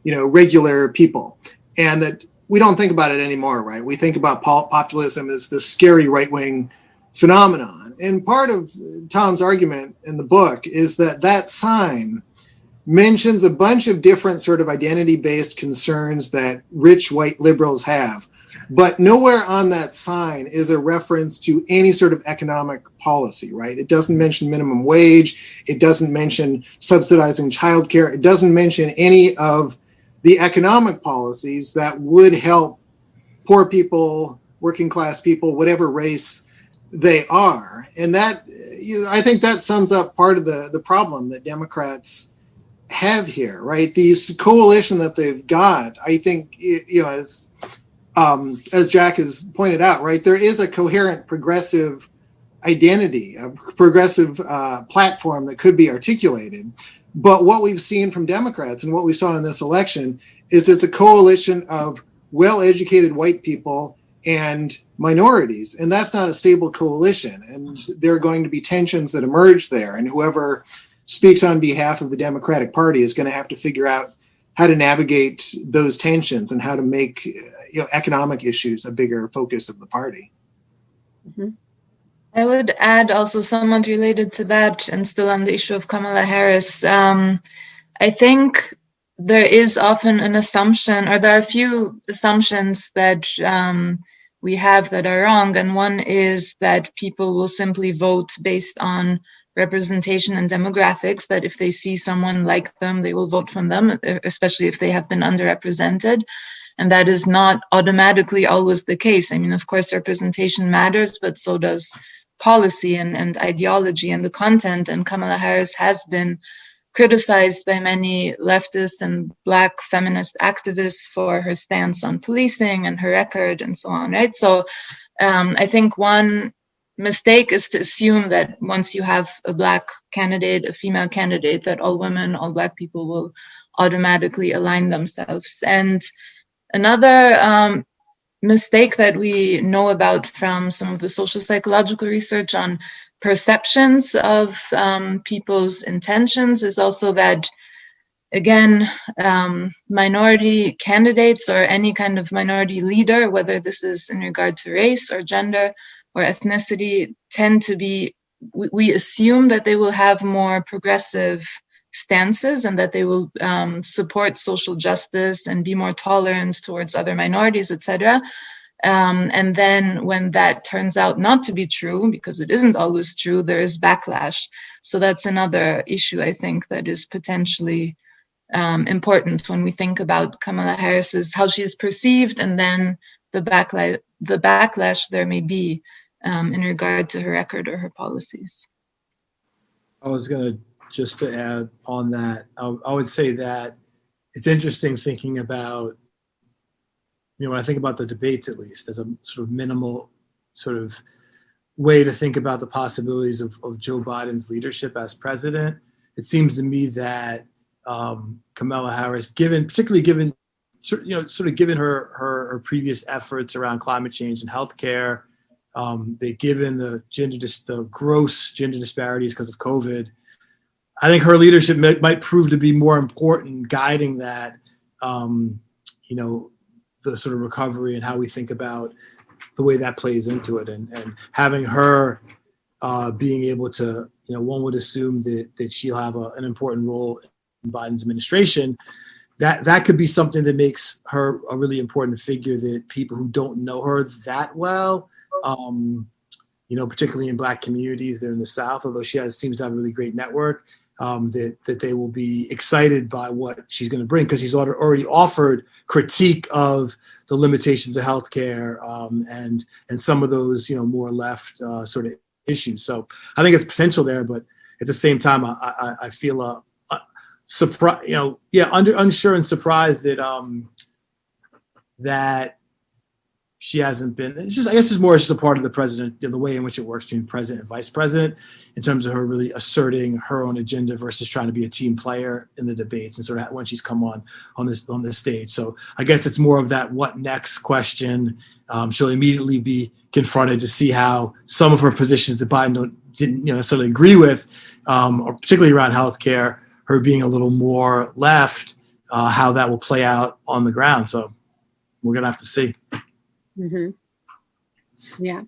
regular people, and that we don't think about it anymore, right? We think about populism as this scary right-wing phenomenon. And part of Tom's argument in the book is that sign mentions a bunch of different sort of identity-based concerns that rich white liberals have. But nowhere on that sign is a reference to any sort of economic policy, right? It doesn't mention minimum wage. It doesn't mention subsidizing childcare. It doesn't mention any of the economic policies that would help poor people, working class people, whatever race they are. And that, I think that sums up part of the problem that Democrats have here, right? These coalition that they've got, I think, as Jack has pointed out, right, there is a coherent progressive identity, a progressive platform that could be articulated. But what we've seen from Democrats and what we saw in this election is it's a coalition of well-educated white people and minorities, and that's not a stable coalition. And there are going to be tensions that emerge there, and whoever speaks on behalf of the Democratic Party is going to have to figure out how to navigate those tensions and how to make economic issues a bigger focus of the party. Mm-hmm. I would add also somewhat related to that, and still on the issue of Kamala Harris. I think there is often an assumption, or there are a few assumptions that we have that are wrong. And one is that people will simply vote based on representation and demographics, that if they see someone like them, they will vote for them, especially if they have been underrepresented. And that is not automatically always the case. I mean, of course, representation matters, but so does policy and ideology and the content. And Kamala Harris has been criticized by many leftists and Black feminist activists for her stance on policing and her record and so on, right? So I think one mistake is to assume that once you have a Black candidate, a female candidate, that all women, all Black people will automatically align themselves. And another mistake that we know about from some of the social psychological research on perceptions of people's intentions is also that, again, minority candidates or any kind of minority leader, whether this is in regard to race or gender or ethnicity, tend to be, we assume that they will have more progressive stances and that they will support social justice and be more tolerant towards other minorities, etc. And then when that turns out not to be true, because it isn't always true, there is backlash. So that's another issue, I think, that is potentially important when we think about Kamala Harris's, how she's perceived, and then the backlash there may be in regard to her record or her policies. I was going to just to add on that, I would say that it's interesting thinking about, when I think about the debates, at least as a sort of minimal sort of way to think about the possibilities of Joe Biden's leadership as president, it seems to me that Kamala Harris, particularly given her previous efforts around climate change and healthcare, given the gross gender disparities because of COVID, I think her leadership might prove to be more important guiding that, the sort of recovery and how we think about the way that plays into it, and having her being able to, one would assume that she'll have an important role in Biden's administration. That could be something that makes her a really important figure that people who don't know her that well particularly in Black communities. They're in the South, although she seems to have a really great network, that they will be excited by what she's going to bring, because she's already offered critique of the limitations of healthcare and some of those, more left sort of issues. So I think it's potential there, but at the same time, I feel surprised, unsure and surprised that she hasn't been. It's just, I guess, it's more just a part of the president, the way in which it works between president and vice president, in terms of her really asserting her own agenda versus trying to be a team player in the debates, and sort of when she's come on this stage. So I guess it's more of that what next question. She'll immediately be confronted to see how some of her positions that Biden didn't necessarily agree with, or particularly around healthcare, her being a little more left, how that will play out on the ground. So we're gonna have to see. Mm-hmm. Yeah.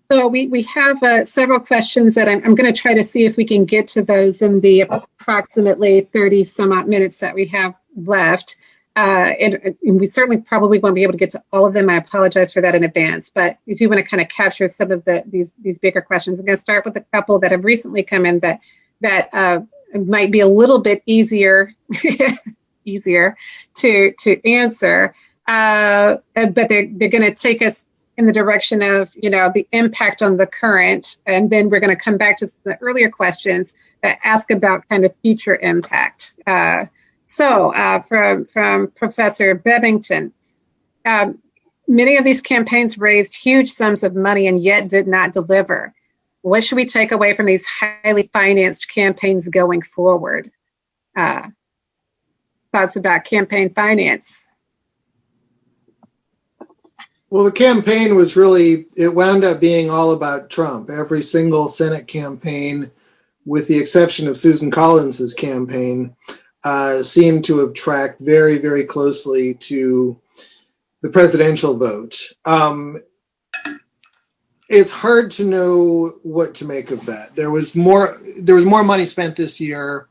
So we have several questions that I'm going to try to see if we can get to those in the approximately 30 some odd minutes that we have left. And we certainly probably won't be able to get to all of them. I apologize for that in advance, but we do want to kind of capture some of these bigger questions. I'm going to start with a couple that have recently come in that might be a little bit easier to answer. But they're going to take us in the direction of, the impact on the current. And then we're going to come back to the earlier questions that ask about kind of future impact. So from Professor Bebbington, many of these campaigns raised huge sums of money and yet did not deliver. What should we take away from these highly financed campaigns going forward? Thoughts about campaign finance? Well, the campaign was it wound up being all about Trump. Every single Senate campaign, with the exception of Susan Collins's campaign, seemed to have tracked very, very closely to the presidential vote. It's hard to know what to make of that. There was more money spent this year,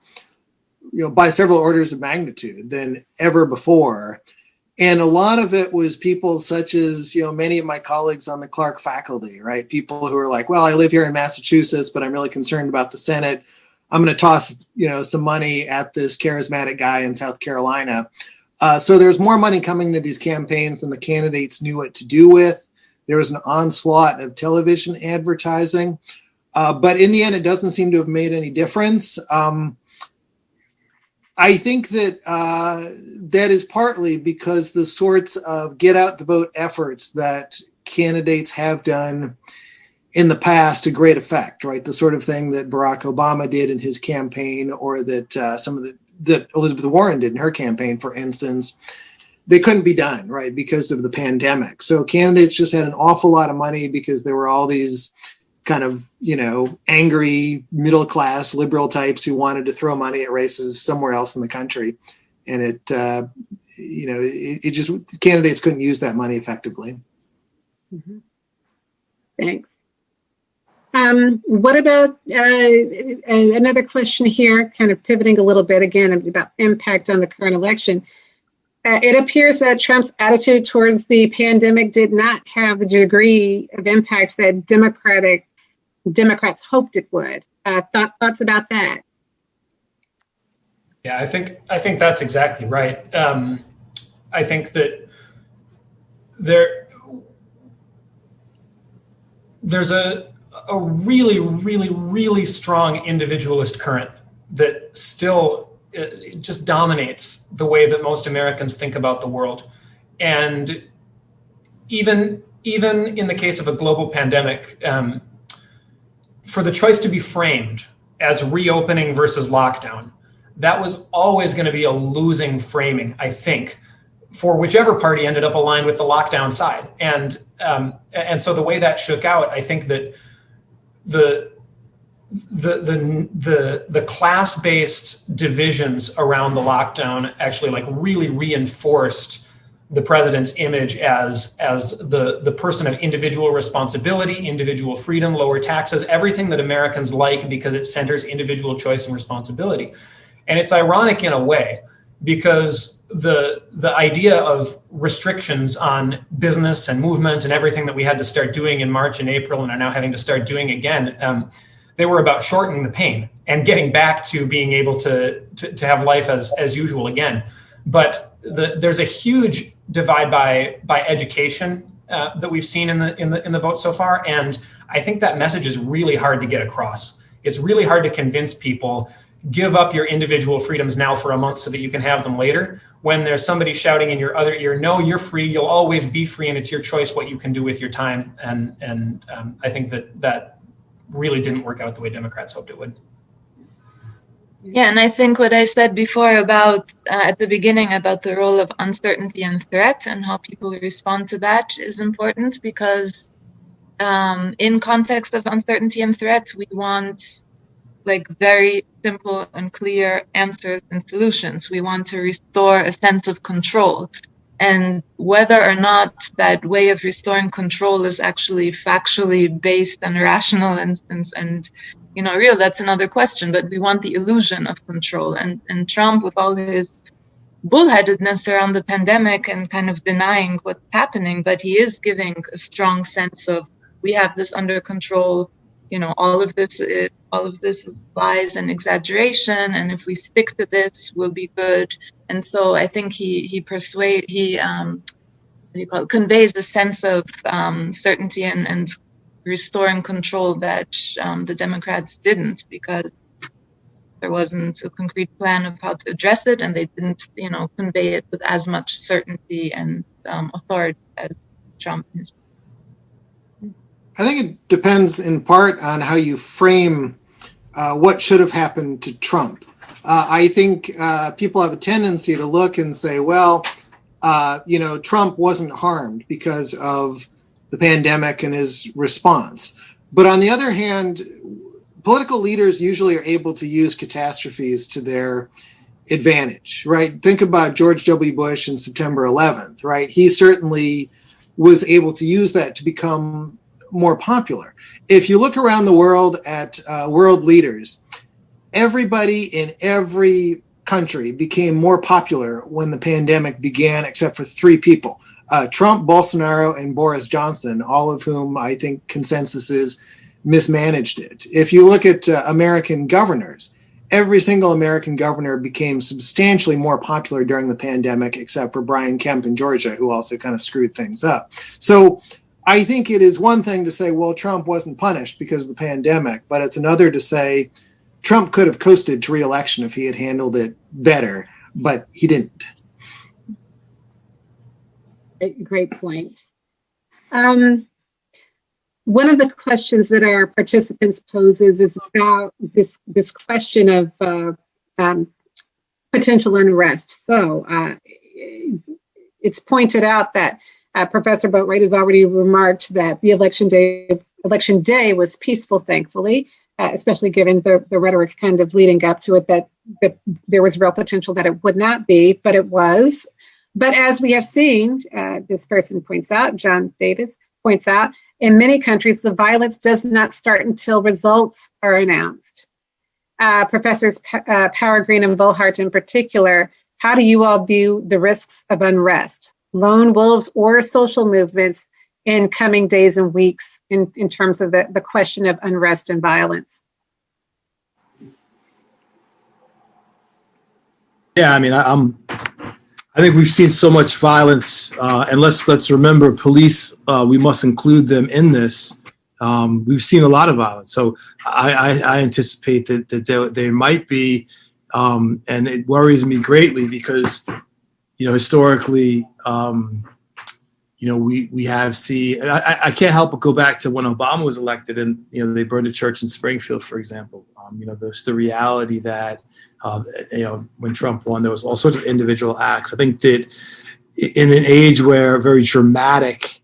by several orders of magnitude than ever before. And a lot of it was people such as, many of my colleagues on the Clark faculty, right? People who are like, well, I live here in Massachusetts, but I'm really concerned about the Senate. I'm going to toss, some money at this charismatic guy in South Carolina. So there's more money coming to these campaigns than the candidates knew what to do with. There was an onslaught of television advertising. But in the end, it doesn't seem to have made any difference. I think that that is partly because the sorts of get out the vote efforts that candidates have done in the past to great effect, right? The sort of thing that Barack Obama did in his campaign, or that that Elizabeth Warren did in her campaign, for instance, they couldn't be done, right? Because of the pandemic. So candidates just had an awful lot of money because there were all these kind of, angry middle-class liberal types who wanted to throw money at races somewhere else in the country. And it just, candidates couldn't use that money effectively. Mm-hmm. Thanks. What about another question here, kind of pivoting a little bit again about impact on the current election. It appears that Trump's attitude towards the pandemic did not have the degree of impact that Democrats hoped it would. Thoughts about that? Yeah, I think that's exactly right. I think that there's a really, really, really strong individualist current that still just dominates the way that most Americans think about the world. And even in the case of a global pandemic, for the choice to be framed as reopening versus lockdown, that was always going to be a losing framing, I think, for whichever party ended up aligned with the lockdown side. And so the way that shook out, I think that the class-based divisions around the lockdown actually really reinforced the president's image as the person of individual responsibility, individual freedom, lower taxes, everything that Americans like because it centers individual choice and responsibility. And it's ironic in a way because the idea of restrictions on business and movement and everything that we had to start doing in March and April and are now having to start doing again, they were about shortening the pain and getting back to being able to have life as usual again. But there's a huge divide by education that we've seen in the vote so far, and I think that message is really hard to get across. It's really hard to convince people, give up your individual freedoms now for a month so that you can have them later, when there's somebody shouting in your other ear, no, you're free, you'll always be free, and it's your choice what you can do with your time. And I think that really didn't work out the way Democrats hoped it would. Yeah, and I think what I said before about at the beginning about the role of uncertainty and threat and how people respond to that is important, because in context of uncertainty and threat, we want like very simple and clear answers and solutions. We want to restore a sense of control. And whether or not that way of restoring control is actually factually based and rational and real, that's another question. But we want the illusion of control. And Trump, with all his bullheadedness around the pandemic and kind of denying what's happening, but he is giving a strong sense of, we have this under control. All of this is lies and exaggeration, and if we stick to this, we'll be good. And so I think he conveys a sense of certainty and restoring control that the Democrats didn't, because there wasn't a concrete plan of how to address it, and they didn't, convey it with as much certainty and authority as Trump is. I think it depends in part on how you frame what should have happened to Trump. I think people have a tendency to look and say, well, Trump wasn't harmed because of the pandemic and his response. But on the other hand, political leaders usually are able to use catastrophes to their advantage, right? Think about George W. Bush and September 11th, right? He certainly was able to use that to become more popular. If you look around the world at world leaders, everybody in every country became more popular when the pandemic began, except for three people, Trump, Bolsonaro, and Boris Johnson, all of whom I think consensus is mismanaged it. If you look at American governors, every single American governor became substantially more popular during the pandemic, except for Brian Kemp in Georgia, who also kind of screwed things up. So I think it is one thing to say, well, Trump wasn't punished because of the pandemic, but it's another to say Trump could have coasted to re-election if he had handled it better, but he didn't. Great points. One of the questions that our participants poses is about this question of potential unrest. So it's pointed out that Professor Boatwright has already remarked that the election day was peaceful, thankfully, especially given the rhetoric kind of leading up to it that there was real potential that it would not be, but it was. But as we have seen, this person points out, John Davis points out, in many countries, the violence does not start until results are announced. Professors Power Green and Volhart in particular, how do you all view the risks of unrest, lone wolves or social movements in coming days and weeks in terms of the question of unrest and violence? Yeah, I mean, I think we've seen so much violence, and let's remember, police. We must include them in this. We've seen a lot of violence, so I anticipate that there might be, and it worries me greatly because, historically, we have seen. And I can't help but go back to when Obama was elected, and they burned a church in Springfield, for example. There's the reality that. When Trump won, there was all sorts of individual acts. I think that in an age where very dramatic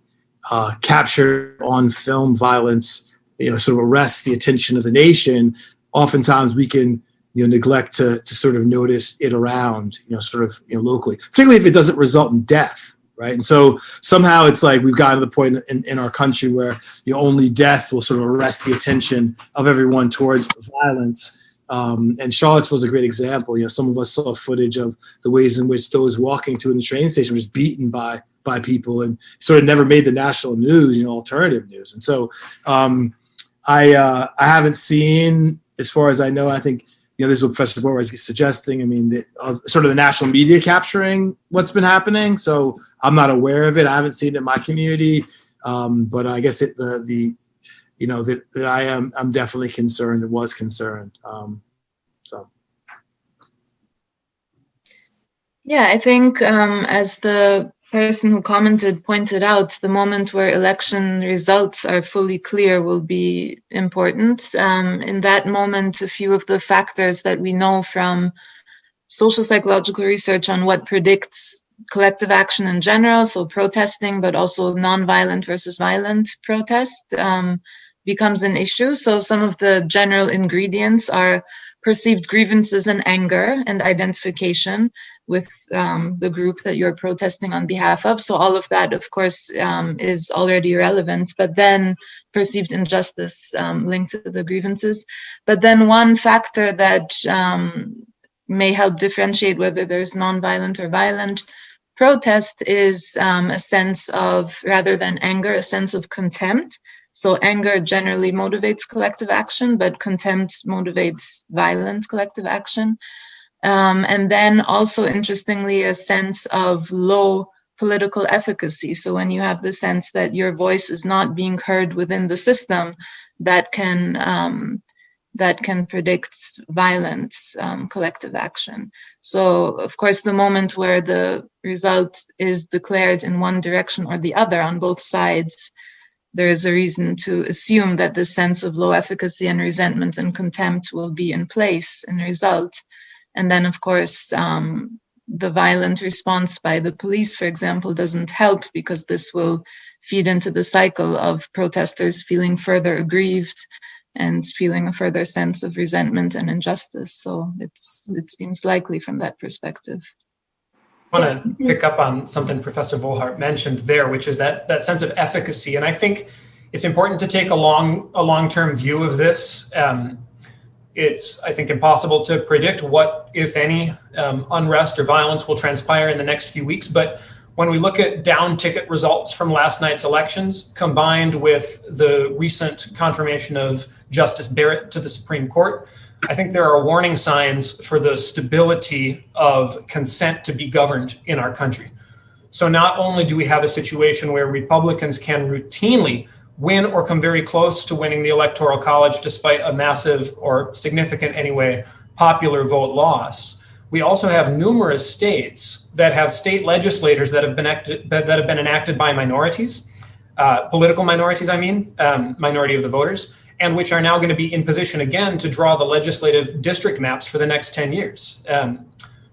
capture on film violence, sort of arrests the attention of the nation, oftentimes we can, neglect to sort of notice it around, locally, particularly if it doesn't result in death, right? And so somehow it's like we've gotten to the point in our country where only death will sort of arrest the attention of everyone towards violence. And Charlottesville is a great example. Some of us saw footage of the ways in which those walking to in the train station was beaten by people, and sort of never made the national news, alternative news. And so I haven't seen, as far as I know, I think, this is what Professor Boatwright is suggesting. Sort of the national media capturing what's been happening. So I'm not aware of it. I haven't seen it in my community. But I guess that I'm definitely concerned and was concerned. Yeah, I think as the person who pointed out, the moment where election results are fully clear will be important. In that moment, a few of the factors that we know from social psychological research on what predicts collective action in general, so protesting, but also nonviolent versus violent protest, becomes an issue. So some of the general ingredients are perceived grievances and anger and identification with the group that you're protesting on behalf of. So all of that, of course, is already relevant, but then perceived injustice linked to the grievances. But then one factor that may help differentiate whether there's nonviolent or violent protest is a sense of, rather than anger, a sense of contempt. So anger generally motivates collective action, but contempt motivates violent collective action. And then also, interestingly, a sense of low political efficacy. So when you have the sense that your voice is not being heard within the system, that can predict violent collective action. So, of course, the moment where the result is declared in one direction or the other on both sides, there is a reason to assume that the sense of low efficacy and resentment and contempt will be in place in result. And then, of course, the violent response by the police, for example, doesn't help, because this will feed into the cycle of protesters feeling further aggrieved and feeling a further sense of resentment and injustice. So it seems likely from that perspective. I want to pick up on something Professor Volhart mentioned there, which is that sense of efficacy. And I think it's important to take a long-term view of this. It's, I think, impossible to predict what, if any, unrest or violence will transpire in the next few weeks. But when we look at down ticket results from last night's elections, combined with the recent confirmation of Justice Barrett to the Supreme Court, I think there are warning signs for the stability of consent to be governed in our country. So not only do we have a situation where Republicans can routinely win or come very close to winning the Electoral College despite a massive, or significant anyway, popular vote loss, we also have numerous states that have state legislators that have been enacted by minorities, political minorities, minority of the voters, and which are now going to be in position again to draw the legislative district maps for the next 10 years.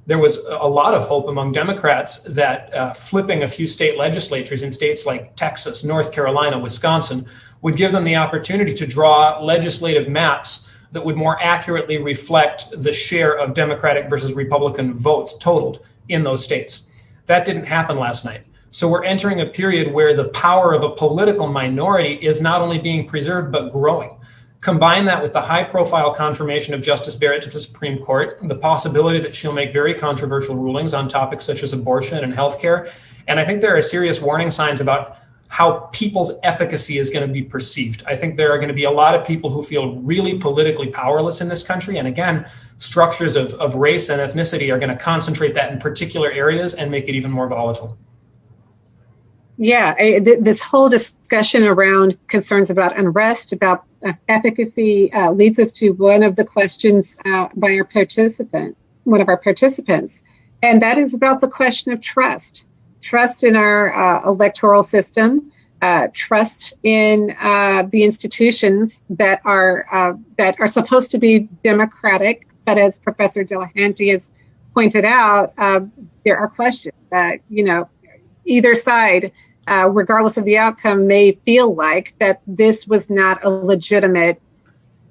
There was a lot of hope among Democrats that flipping a few state legislatures in states like Texas, North Carolina, Wisconsin would give them the opportunity to draw legislative maps that would more accurately reflect the share of Democratic versus Republican votes totaled in those states. That didn't happen last night. So we're entering a period where the power of a political minority is not only being preserved, but growing. Combine that with the high-profile confirmation of Justice Barrett to the Supreme Court, the possibility that she'll make very controversial rulings on topics such as abortion and healthcare. And I think there are serious warning signs about how people's efficacy is going to be perceived. I think there are going to be a lot of people who feel really politically powerless in this country. And again, structures of race and ethnicity are going to concentrate that in particular areas and make it even more volatile. Yeah, this whole discussion around concerns about unrest, about efficacy, leads us to one of the questions by one of our participants, and that is about the question of trust. Trust in our electoral system, trust in the institutions that are supposed to be democratic, but as Professor Delahanty has pointed out, there are questions that, either side, regardless of the outcome, may feel like that this was not a legitimate,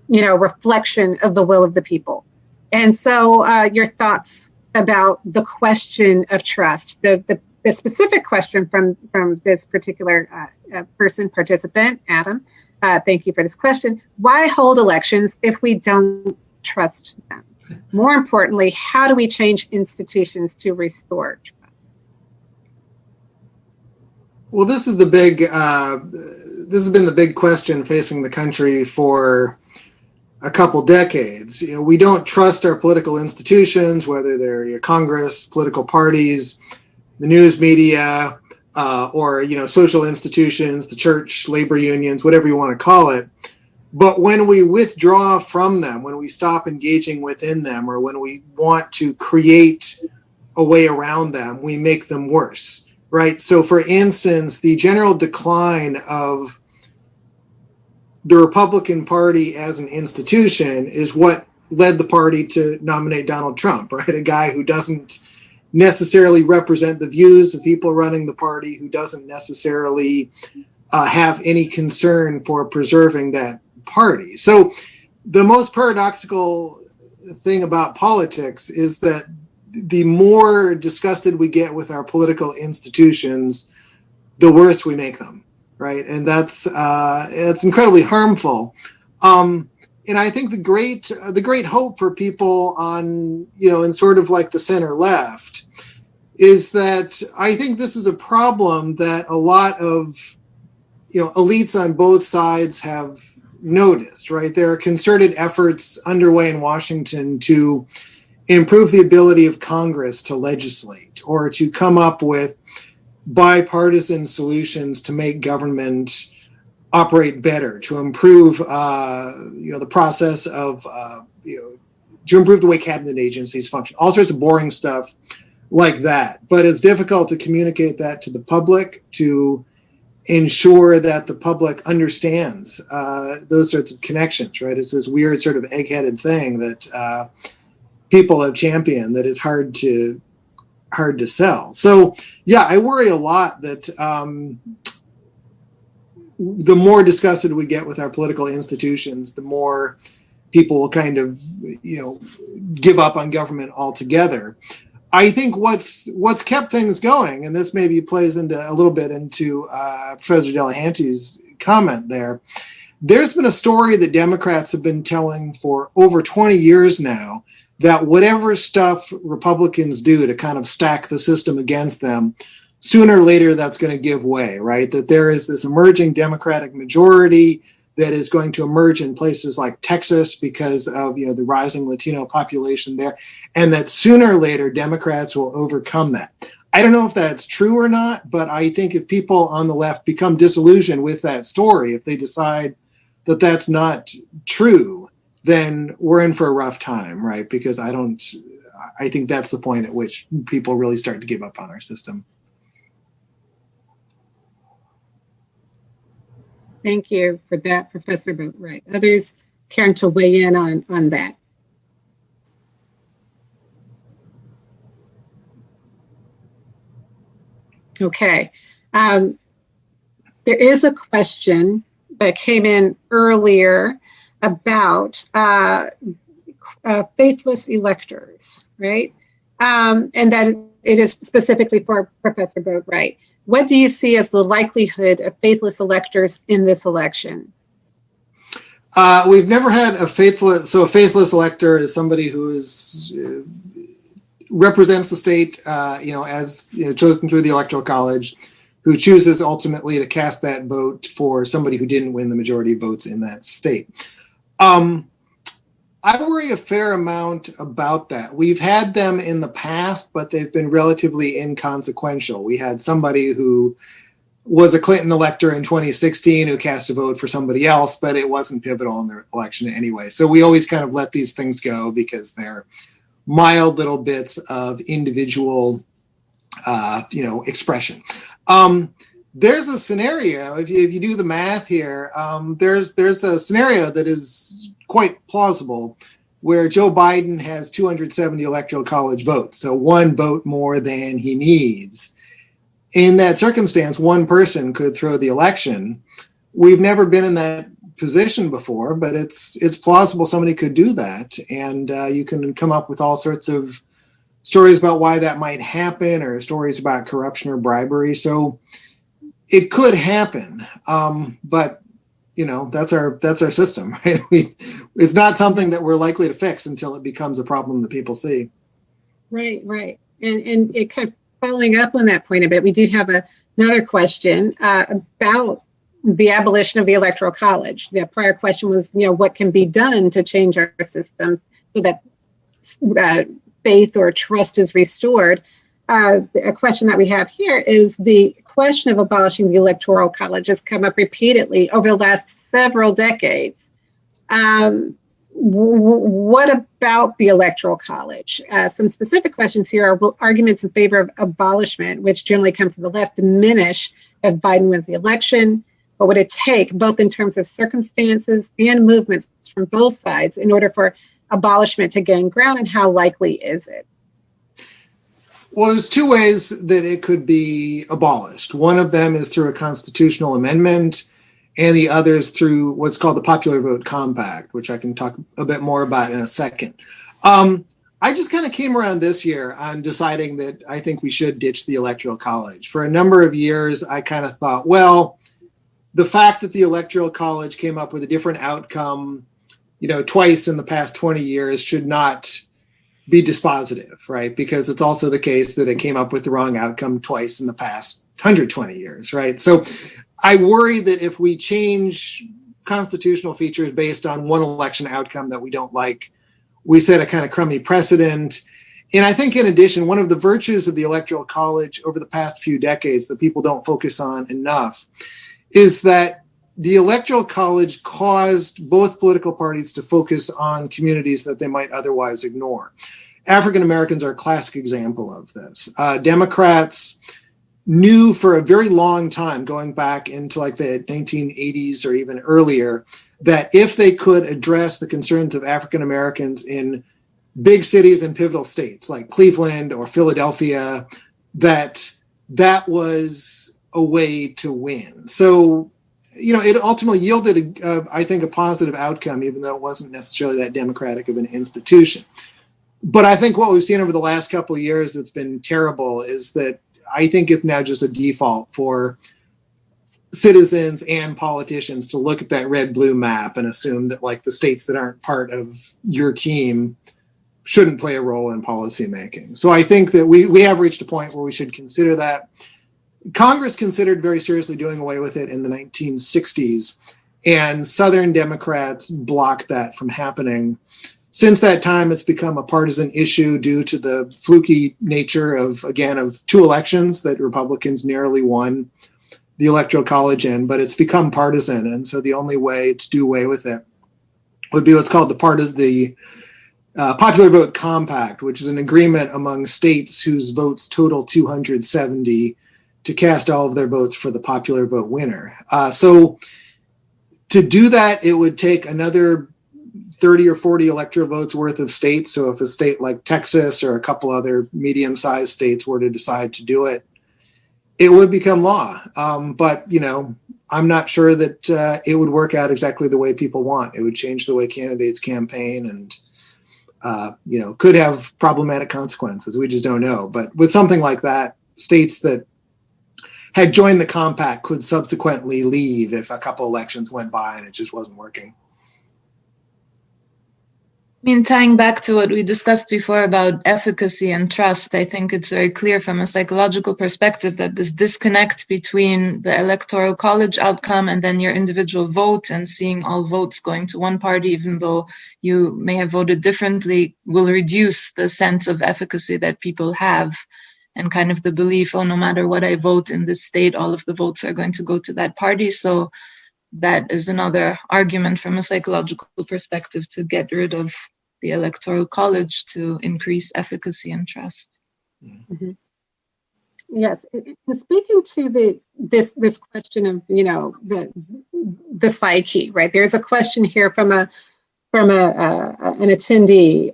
reflection of the will of the people. And so your thoughts about the question of trust, the specific question from this particular participant, Adam, thank you for this question. Why hold elections if we don't trust them? More importantly, how do we change institutions to restore trust? Well, this is the big. This has been the big question facing the country for a couple decades. You know, we don't trust our political institutions, whether they're your Congress, political parties, the news media, or social institutions, the church, labor unions, whatever you want to call it. But when we withdraw from them, when we stop engaging within them, or when we want to create a way around them, we make them worse, right? So, for instance, the general decline of the Republican Party as an institution is what led the party to nominate Donald Trump, right? A guy who doesn't necessarily represent the views of people running the party, who doesn't necessarily have any concern for preserving that party. So the most paradoxical thing about politics is that the more disgusted we get with our political institutions, the worse we make them, right? And that's it's incredibly harmful. And I think the great hope for people on, in sort of like the center left is that I think this is a problem that a lot of, elites on both sides have noticed, right? There are concerted efforts underway in Washington to improve the ability of Congress to legislate or to come up with bipartisan solutions to make government operate better, to improve, the process of, to improve the way cabinet agencies function, all sorts of boring stuff like that. But it's difficult to communicate that to the public, to ensure that the public understands those sorts of connections, right? It's this weird sort of egg-headed thing that people have championed that is hard to sell. So, yeah, I worry a lot that the more disgusted we get with our political institutions, the more people will kind of, give up on government altogether. I think what's kept things going, and this maybe plays into a little bit into Professor Delahanty's comment there. There's been a story that Democrats have been telling for over 20 years now that whatever stuff Republicans do to kind of stack the system against them, sooner or later that's going to give way, right? That there is this emerging Democratic majority that is going to emerge in places like Texas because of the rising Latino population there, and that sooner or later Democrats will overcome that. I don't know if that's true or not, but I think if people on the left become disillusioned with that story, if they decide that that's not true, then we're in for a rough time, right? Because I think that's the point at which people really start to give up on our system. Thank you for that, Professor Boatwright. Others caring to weigh in on that? Okay. There is a question that came in earlier about faithless electors, right? And that it is specifically for Professor Boatwright. What do you see as the likelihood of faithless electors in this election? We've never had a faithless. So a faithless elector is somebody who is represents the state, as chosen through the Electoral College, who chooses ultimately to cast that vote for somebody who didn't win the majority of votes in that state. I worry a fair amount about that. We've had them in the past, but they've been relatively inconsequential. We had somebody who was a Clinton elector in 2016 who cast a vote for somebody else, but it wasn't pivotal in the election anyway. So we always kind of let these things go because they're mild little bits of individual, expression. There's a scenario, if you do the math here, there's a scenario that is quite plausible where Joe Biden has 270 Electoral College votes, so one vote more than he needs. In that circumstance, one person could throw the election. We've never been in that position before, but it's plausible somebody could do that, and you can come up with all sorts of stories about why that might happen, or stories about corruption or bribery. So it could happen, but that's our system, right? It's not something that we're likely to fix until it becomes a problem that people see. Right. And it kind of following up on that point a bit, we do have another question about the abolition of the Electoral College. The prior question was, what can be done to change our system so that faith or trust is restored. A question that we have here is the question of abolishing the Electoral College has come up repeatedly over the last several decades. What about the Electoral College? Some specific questions here are: will arguments in favor of abolishment, which generally come from the left, diminish if Biden wins the election? What would it take, both in terms of circumstances and movements from both sides, in order for abolishment to gain ground, and how likely is it? Well, there's two ways that it could be abolished. One of them is through a constitutional amendment, and the other is through what's called the Popular Vote Compact, which I can talk a bit more about in a second. I just kind of came around this year on deciding that I think we should ditch the Electoral College. For a number of years, I kind of thought, well, the fact that the Electoral College came up with a different outcome, twice in the past 20 years should not be dispositive, right? Because it's also the case that it came up with the wrong outcome twice in the past 120 years, right? So I worry that if we change constitutional features based on one election outcome that we don't like, we set a kind of crummy precedent. And I think in addition, one of the virtues of the Electoral College over the past few decades that people don't focus on enough is that the Electoral College caused both political parties to focus on communities that they might otherwise ignore. African Americans are a classic example of this. Democrats knew for a very long time, going back into like the 1980s or even earlier, that if they could address the concerns of African Americans in big cities and pivotal states like Cleveland or Philadelphia, that was a way to win. So, it ultimately yielded, I think, a positive outcome, even though it wasn't necessarily that democratic of an institution. But I think what we've seen over the last couple of years that's been terrible is that I think it's now just a default for citizens and politicians to look at that red-blue map and assume that like the states that aren't part of your team shouldn't play a role in policymaking. So I think that we have reached a point where we should consider that. Congress considered very seriously doing away with it in the 1960s, and Southern Democrats blocked that from happening. Since that time, it's become a partisan issue due to the fluky nature of two elections that Republicans narrowly won the Electoral College in, but it's become partisan. And so the only way to do away with it would be what's called the Popular Vote Compact, which is an agreement among states whose votes total 270 to cast all of their votes for the popular vote winner. So to do that, it would take another 30 or 40 electoral votes worth of states. So if a state like Texas or a couple other medium-sized states were to decide to do it, it would become law. But, I'm not sure that it would work out exactly the way people want. It would change the way candidates campaign and, could have problematic consequences. We just don't know. But with something like that, states that had joined the compact could subsequently leave if a couple elections went by and it just wasn't working. Tying back to what we discussed before about efficacy and trust, I think it's very clear from a psychological perspective that this disconnect between the Electoral College outcome and then your individual vote and seeing all votes going to one party, even though you may have voted differently, will reduce the sense of efficacy that people have and kind of the belief, no matter what I vote in this state, all of the votes are going to go to that party. So that is another argument from a psychological perspective to get rid of the Electoral College to increase efficacy and trust. Mm-hmm. Yes, and speaking to this question of the psyche, right? There's a question here from an attendee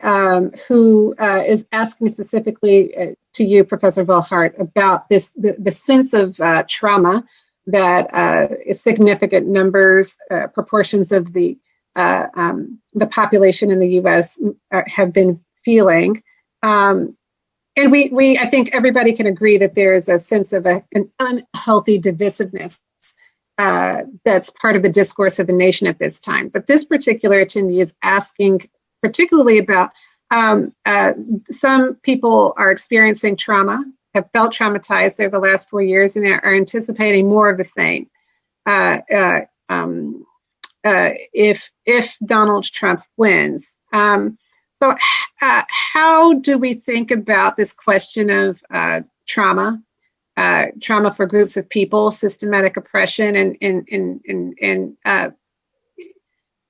who is asking specifically to you, Professor Walsh, about the sense of trauma that significant numbers, proportions of the population in the U.S. Have been feeling. And I think everybody can agree that there is a sense of an unhealthy divisiveness that's part of the discourse of the nation at this time. But this particular attendee is asking particularly about some people are experiencing trauma, have felt traumatized over the last 4 years, and are anticipating more of the same. If Donald Trump wins. So how do we think about this question of trauma for groups of people, systematic oppression, and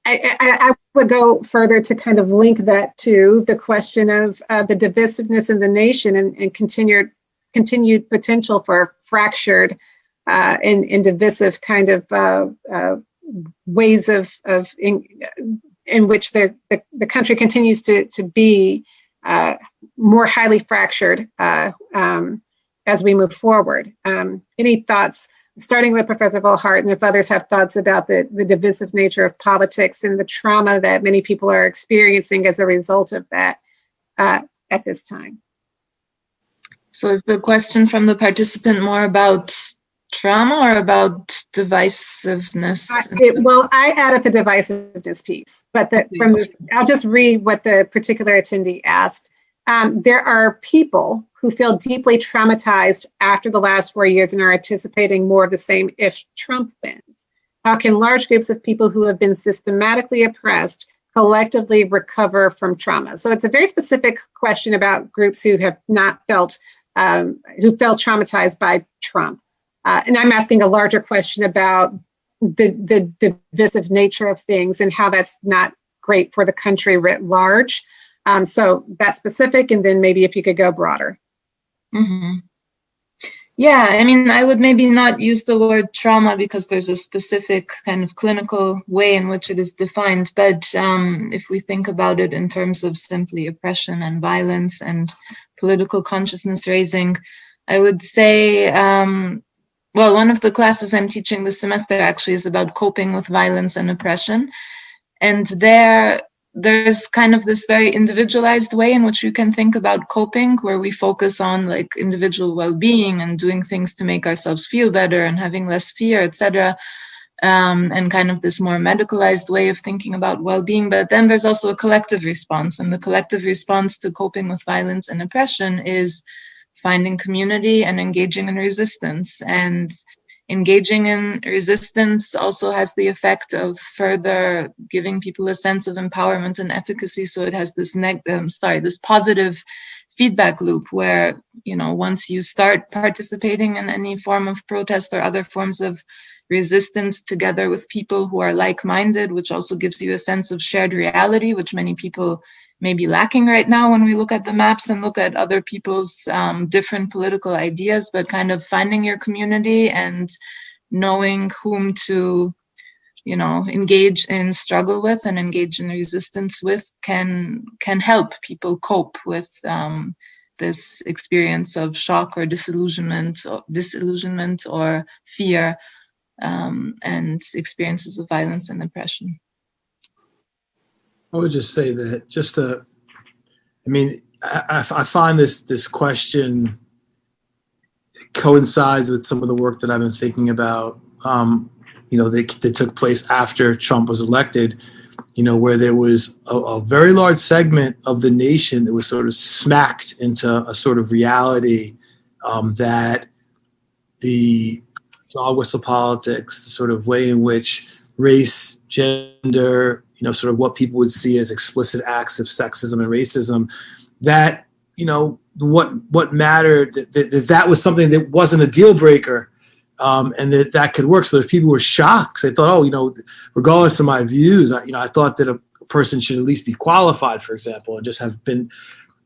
I would go further to kind of link that to the question of the divisiveness in the nation and continued potential for fractured and divisive kind of ways in which the country continues to be more highly fractured as we move forward. Any thoughts, starting with Professor Volhart, and if others have thoughts about the divisive nature of politics and the trauma that many people are experiencing as a result of that at this time? So is the question from the participant more about trauma or about divisiveness? Well, I added the divisiveness piece, but from this, I'll just read what the particular attendee asked. There are people who feel deeply traumatized after the last 4 years and are anticipating more of the same if Trump wins. How can large groups of people who have been systematically oppressed collectively recover from trauma? So it's a very specific question about groups who have not felt, who felt traumatized by Trump. And I'm asking a larger question about the divisive nature of things and how that's not great for the country writ large. So that's specific, and then maybe if you could go broader. Mm-hmm. Yeah, I mean, I would maybe not use the word trauma because there's a specific kind of clinical way in which it is defined. But if we think about it in terms of simply oppression and violence and political consciousness raising, I would say, well, one of the classes I'm teaching this semester actually is about coping with violence and oppression. And there's kind of this very individualized way in which you can think about coping, where we focus on like individual well-being and doing things to make ourselves feel better and having less fear, etc. And kind of this more medicalized way of thinking about well-being. But then there's also a collective response, and the collective response to coping with violence and oppression is finding community and engaging in resistance. And engaging in resistance also has the effect of further giving people a sense of empowerment and efficacy. So it has this this positive feedback loop where, you know, once you start participating in any form of protest or other forms of resistance together with people who are like-minded, which also gives you a sense of shared reality, which many people may be lacking right now when we look at the maps and look at other people's different political ideas, but kind of finding your community and knowing whom to, you know, engage in struggle with and engage in resistance with can help people cope with this experience of shock or disillusionment or fear and experiences of violence and oppression. I would just say that I find this question coincides with some of the work that I've been thinking about, that took place after Trump was elected, where there was a very large segment of the nation that was sort of smacked into a sort of reality that the dog whistle politics, the sort of way in which race, gender, sort of what people would see as explicit acts of sexism and racism, that, what mattered, that was something that wasn't a deal breaker, and that could work. So there's people who were shocked. They thought, regardless of my views, I thought that a person should at least be qualified, for example, and just have been,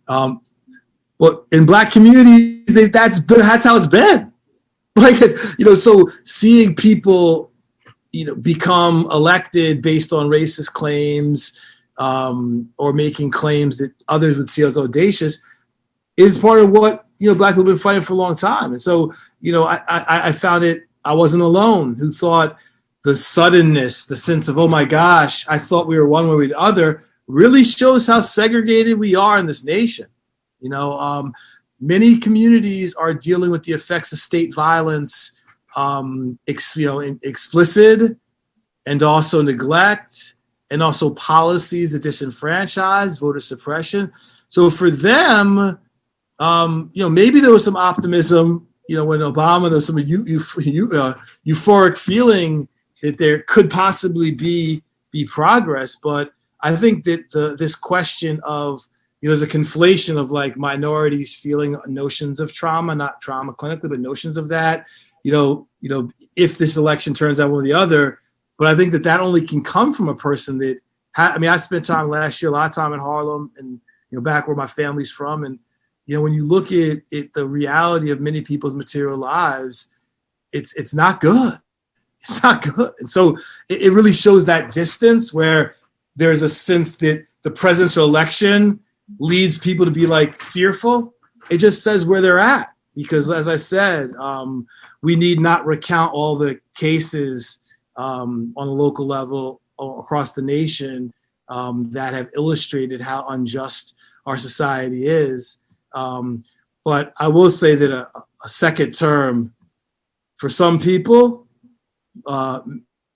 well, in Black communities, that's how it's been. Like, so seeing people, become elected based on racist claims or making claims that others would see as audacious is part of what, Black people have been fighting for a long time. And so, I found it, I wasn't alone who thought the suddenness, the sense of, oh my gosh, I thought we were one way or the other, really shows how segregated we are in this nation. Many communities are dealing with the effects of state violence explicit, and also neglect, and also policies that disenfranchise, voter suppression. So for them, maybe there was some optimism, when Obama, there was some euphoric feeling that there could possibly be progress. But I think that this question of, there's a conflation of like minorities feeling notions of trauma, not trauma clinically, but notions of that, if this election turns out one or the other. But I think that only can come from a person that, I spent time last year, a lot of time in Harlem and, back where my family's from. And, when you look at the reality of many people's material lives, it's not good. It's not good. And so it really shows that distance where there's a sense that the presidential election leads people to be like fearful. It just says where they're at, because as I said, we need not recount all the cases on a local level or across the nation that have illustrated how unjust our society is. But I will say that a second term for some people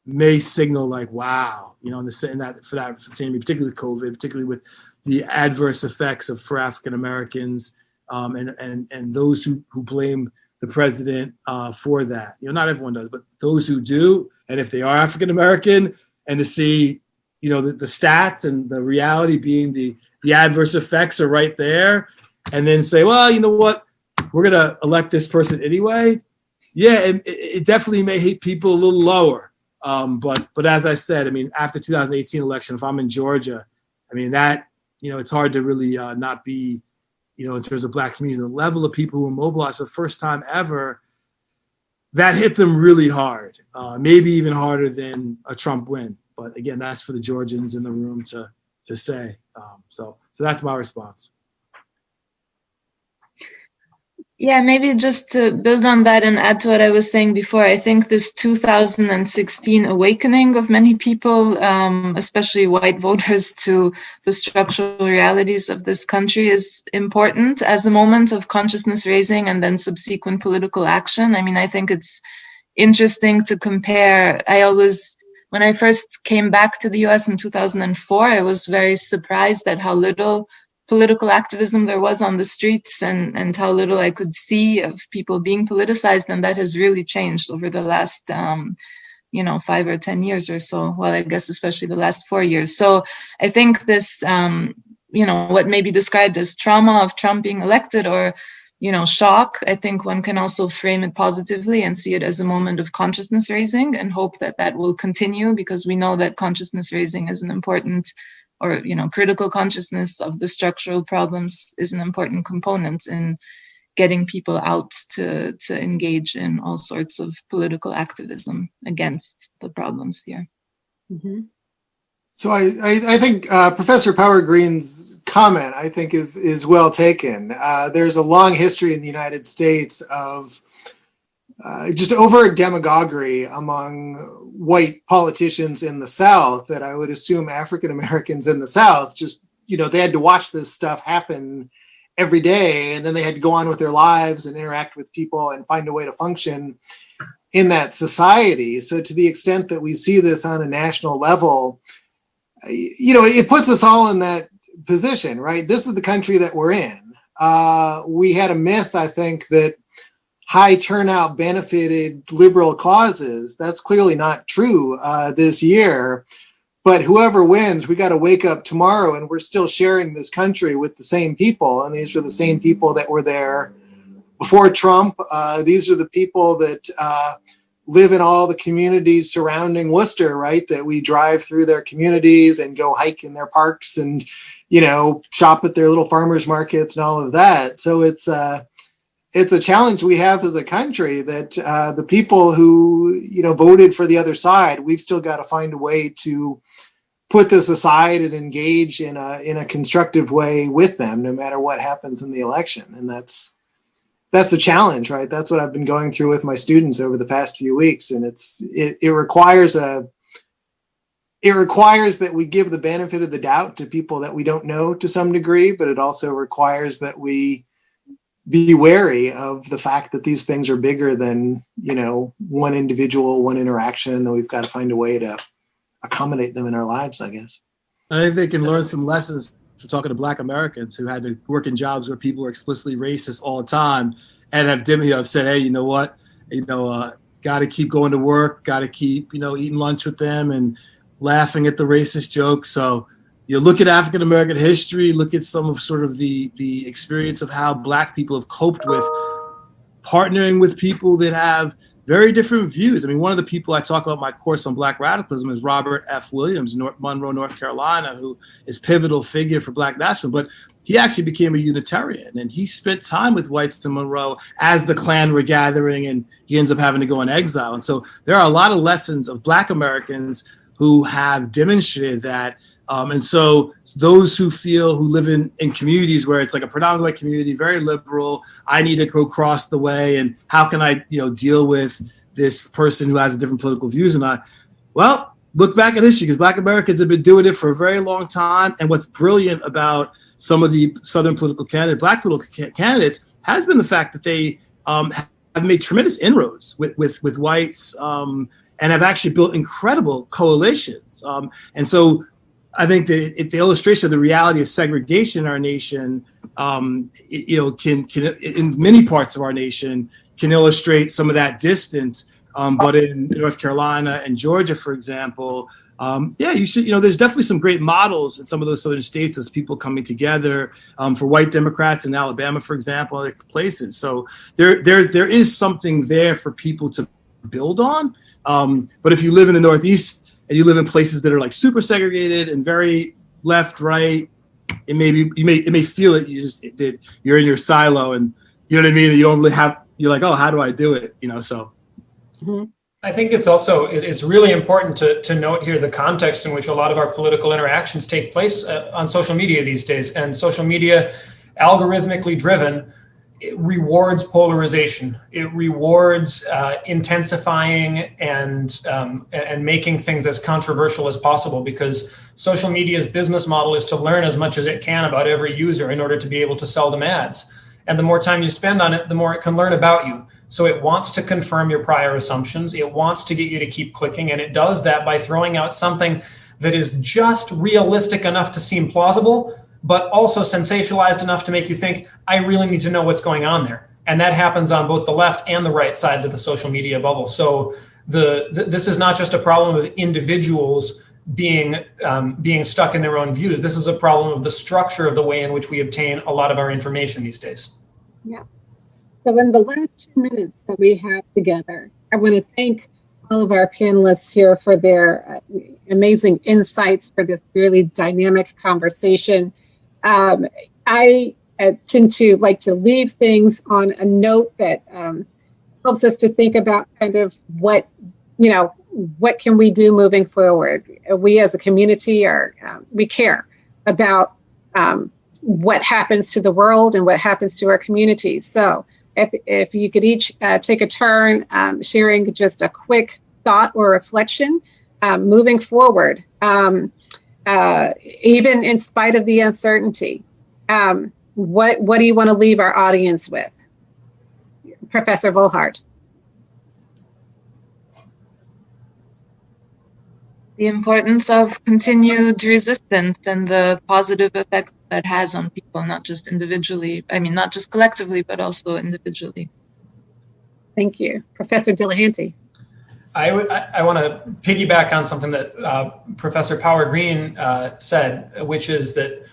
may signal like, wow, for particularly with COVID, particularly with the adverse effects for African Americans and those who blame the president for that. Not everyone does, but those who do, and if they are African American, and to see, the stats and the reality being the adverse effects are right there, and then say, well, you know what, we're gonna elect this person anyway. Yeah, it definitely may hit people a little lower. But as I said, after 2018 election, if I'm in Georgia, that, it's hard to really not be, in terms of Black communities, the level of people who were mobilized for the first time ever, that hit them really hard, maybe even harder than a Trump win. But again, that's for the Georgians in the room to say. So that's my response. Yeah, maybe just to build on that and add to what I was saying before, I think this 2016 awakening of many people, especially white voters, to the structural realities of this country is important as a moment of consciousness raising and then subsequent political action. I think it's interesting to compare. When I first came back to the US in 2004, I was very surprised at how little political activism there was on the streets and how little I could see of people being politicized. And that has really changed over the last, 5 or 10 years or so. Well, I guess especially the last 4 years. So I think this, what may be described as trauma of Trump being elected or, shock, I think one can also frame it positively and see it as a moment of consciousness raising and hope that will continue, because we know that consciousness raising is an important, or critical consciousness of the structural problems is an important component in getting people out to engage in all sorts of political activism against the problems here. Mm-hmm. So I think Professor Power Green's comment, I think, is well taken. There's a long history in the United States of just overt demagoguery among white politicians in the South that I would assume African Americans in the South just, they had to watch this stuff happen every day, and then they had to go on with their lives and interact with people and find a way to function in that society. So to the extent that we see this on a national level, it puts us all in that position, right? This is the country that we're in. We had a myth, I think, that high turnout benefited liberal causes. That's clearly not true this year. But whoever wins, we got to wake up tomorrow and we're still sharing this country with the same people. And these are the same people that were there before Trump. These are the people that live in all the communities surrounding Worcester, right? That we drive through their communities and go hike in their parks and, shop at their little farmers markets and all of that. So it's a challenge we have as a country that the people who, voted for the other side, we've still got to find a way to put this aside and engage in a constructive way with them, no matter what happens in the election. And that's the challenge, right? That's what I've been going through with my students over the past few weeks. And it requires that we give the benefit of the doubt to people that we don't know to some degree, but it also requires that we be wary of the fact that these things are bigger than, one individual, one interaction, and then we've got to find a way to accommodate them in our lives, I guess. I think they can learn some lessons from talking to Black Americans who had to work in jobs where people were explicitly racist all the time, and have said, hey, you know what, got to keep going to work, got to keep, eating lunch with them and laughing at the racist jokes. So you look at African American history, look at some of sort of the experience of how Black people have coped with partnering with people that have very different views. I mean, one of the people I talk about in my course on Black radicalism is Robert F. Williams, Monroe, North Carolina, who is pivotal figure for Black nationalism. But he actually became a Unitarian, and he spent time with whites in Monroe as the Klan were gathering, and he ends up having to go in exile. And so there are a lot of lessons of Black Americans who have demonstrated that. And so those who live in communities where it's like a predominantly white community, very liberal, I need to go cross the way, and how can I, deal with this person who has different political views? And well, look back at history, because Black Americans have been doing it for a very long time. And what's brilliant about some of the Southern political candidates, Black political candidates, has been the fact that they have made tremendous inroads with whites and have actually built incredible coalitions. And so I think that the illustration of the reality of segregation in our nation, can in many parts of our nation can illustrate some of that distance. But in North Carolina and Georgia, for example, you should. There's definitely some great models in some of those southern states as people coming together for white Democrats in Alabama, for example, other places. So there is something there for people to build on. But if you live in the Northeast, and you live in places that are like super segregated and very left, right, it may feel it. That you're in your silo, and you know what I mean. And you don't really you're like, oh, how do I do it? So. Mm-hmm. I think it's really important to note here the context in which a lot of our political interactions take place on social media these days. And social media, algorithmically driven, it rewards polarization. It rewards intensifying and making things as controversial as possible, because social media's business model is to learn as much as it can about every user in order to be able to sell them ads. And the more time you spend on it, the more it can learn about you. So it wants to confirm your prior assumptions. It wants to get you to keep clicking. And it does that by throwing out something that is just realistic enough to seem plausible, but also sensationalized enough to make you think, I really need to know what's going on there. And that happens on both the left and the right sides of the social media bubble. So this is not just a problem of individuals being stuck in their own views. This is a problem of the structure of the way in which we obtain a lot of our information these days. Yeah. So in the last 2 minutes that we have together, I want to thank all of our panelists here for their amazing insights for this really dynamic conversation. I tend to like to leave things on a note that helps us to think about kind of what can we do moving forward. We as a community we care about what happens to the world and what happens to our communities. So if you could each take a turn sharing just a quick thought or reflection moving forward, even in spite of the uncertainty. What do you want to leave our audience with? Professor Volhard. The importance of continued resistance and the positive effects that has on people, not just individually, not just collectively, but also individually. Thank you. Professor Delahanty. I want to piggyback on something that Professor Power Green said, which is that,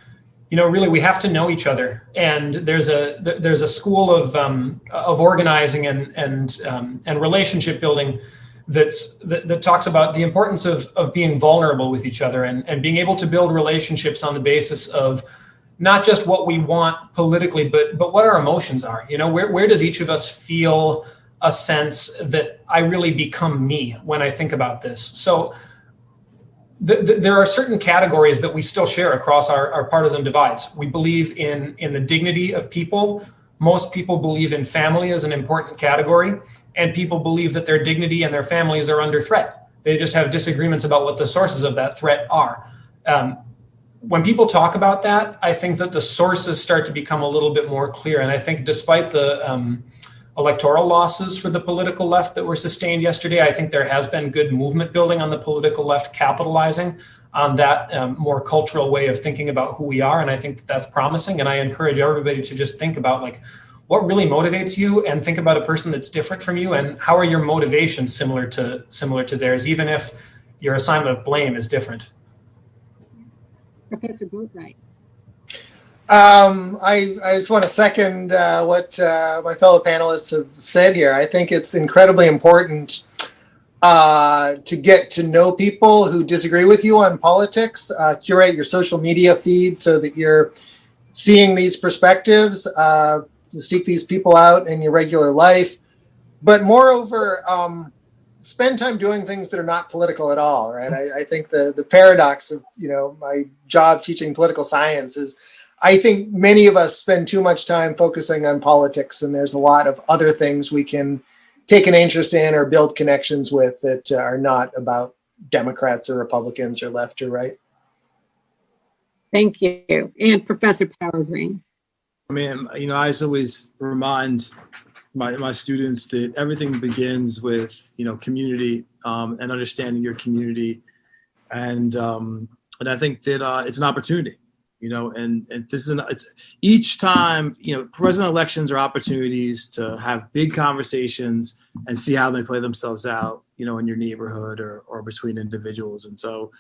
really we have to know each other. And there's a school of organizing and relationship building that talks about the importance of being vulnerable with each other and being able to build relationships on the basis of not just what we want politically, but what our emotions are. Where does each of us feel a sense that I really become me when I think about this? So there are certain categories that we still share across our partisan divides. We believe in the dignity of people. Most people believe in family as an important category, and people believe that their dignity and their families are under threat. They just have disagreements about what the sources of that threat are. when people talk about that, I think that the sources start to become a little bit more clear. And I think despite the electoral losses for the political left that were sustained yesterday, I think there has been good movement building on the political left, capitalizing on that more cultural way of thinking about who we are. And I think that that's promising. And I encourage everybody to just think about like what really motivates you, and think about a person that's different from you, and how are your motivations similar to theirs, even if your assignment of blame is different. Professor Boatwright. I just want to second what my fellow panelists have said here. I think it's incredibly important to get to know people who disagree with you on politics, curate your social media feed so that you're seeing these perspectives, seek these people out in your regular life. But moreover, spend time doing things that are not political at all, right? I think the paradox of, my job teaching political science is I think many of us spend too much time focusing on politics, and there's a lot of other things we can take an interest in or build connections with that are not about Democrats or Republicans or left or right. Thank you. And Professor Power Green. I mean, I just always remind my students that everything begins with, community and understanding your community. And I think that it's an opportunity, and this is each time, president elections are opportunities to have big conversations and see how they play themselves out, in your neighborhood or between individuals. And so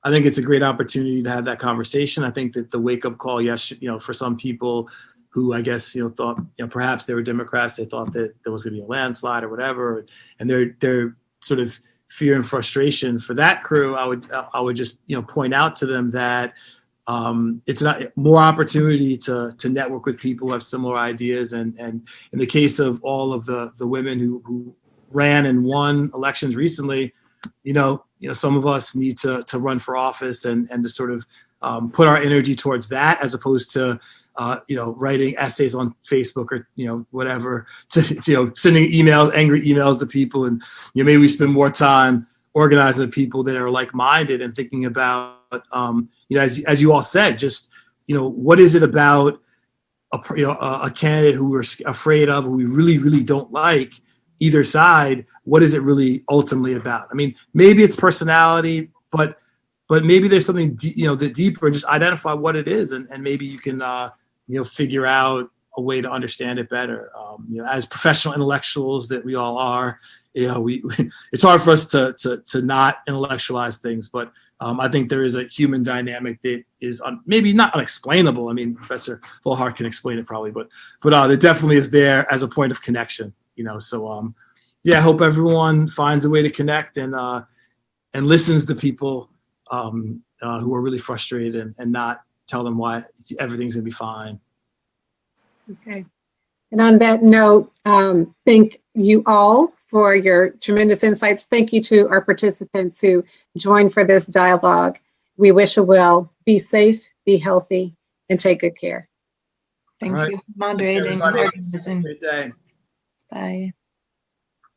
I think it's a great opportunity to have that conversation. I think that the wake up call, yes, for some people who I guess, thought, perhaps they were Democrats, they thought that there was going to be a landslide or whatever. And their sort of fear and frustration for that crew, I would just, point out to them that it's not more opportunity to network with people who have similar ideas. And in the case of all of the women who ran and won elections recently, some of us need to run for office and to sort of put our energy towards that, as opposed to writing essays on Facebook or whatever, to sending angry emails to people, and maybe we spend more time organizing people that are like-minded and thinking about as you all said, just what is it about a candidate who we're afraid of, who we really, really don't like, either side. What is it really ultimately about? I mean, maybe it's personality, but maybe there's something that deeper, and just identify what it is, and maybe you can figure out a way to understand it better. As professional intellectuals that we all are, it's hard for us to not intellectualize things, but I think there is a human dynamic that is maybe not unexplainable. I mean, Professor Volhard can explain it probably, but it definitely is there as a point of connection. So I hope everyone finds a way to connect and listens to people who are really frustrated, and not tell them why everything's gonna be fine. Okay. And on that note, thank you all for your tremendous insights. Thank you to our participants who joined for this dialogue. We wish you well. Be safe, be healthy, and take good care. Thank All right. you for moderating and organizing. Great day. Bye.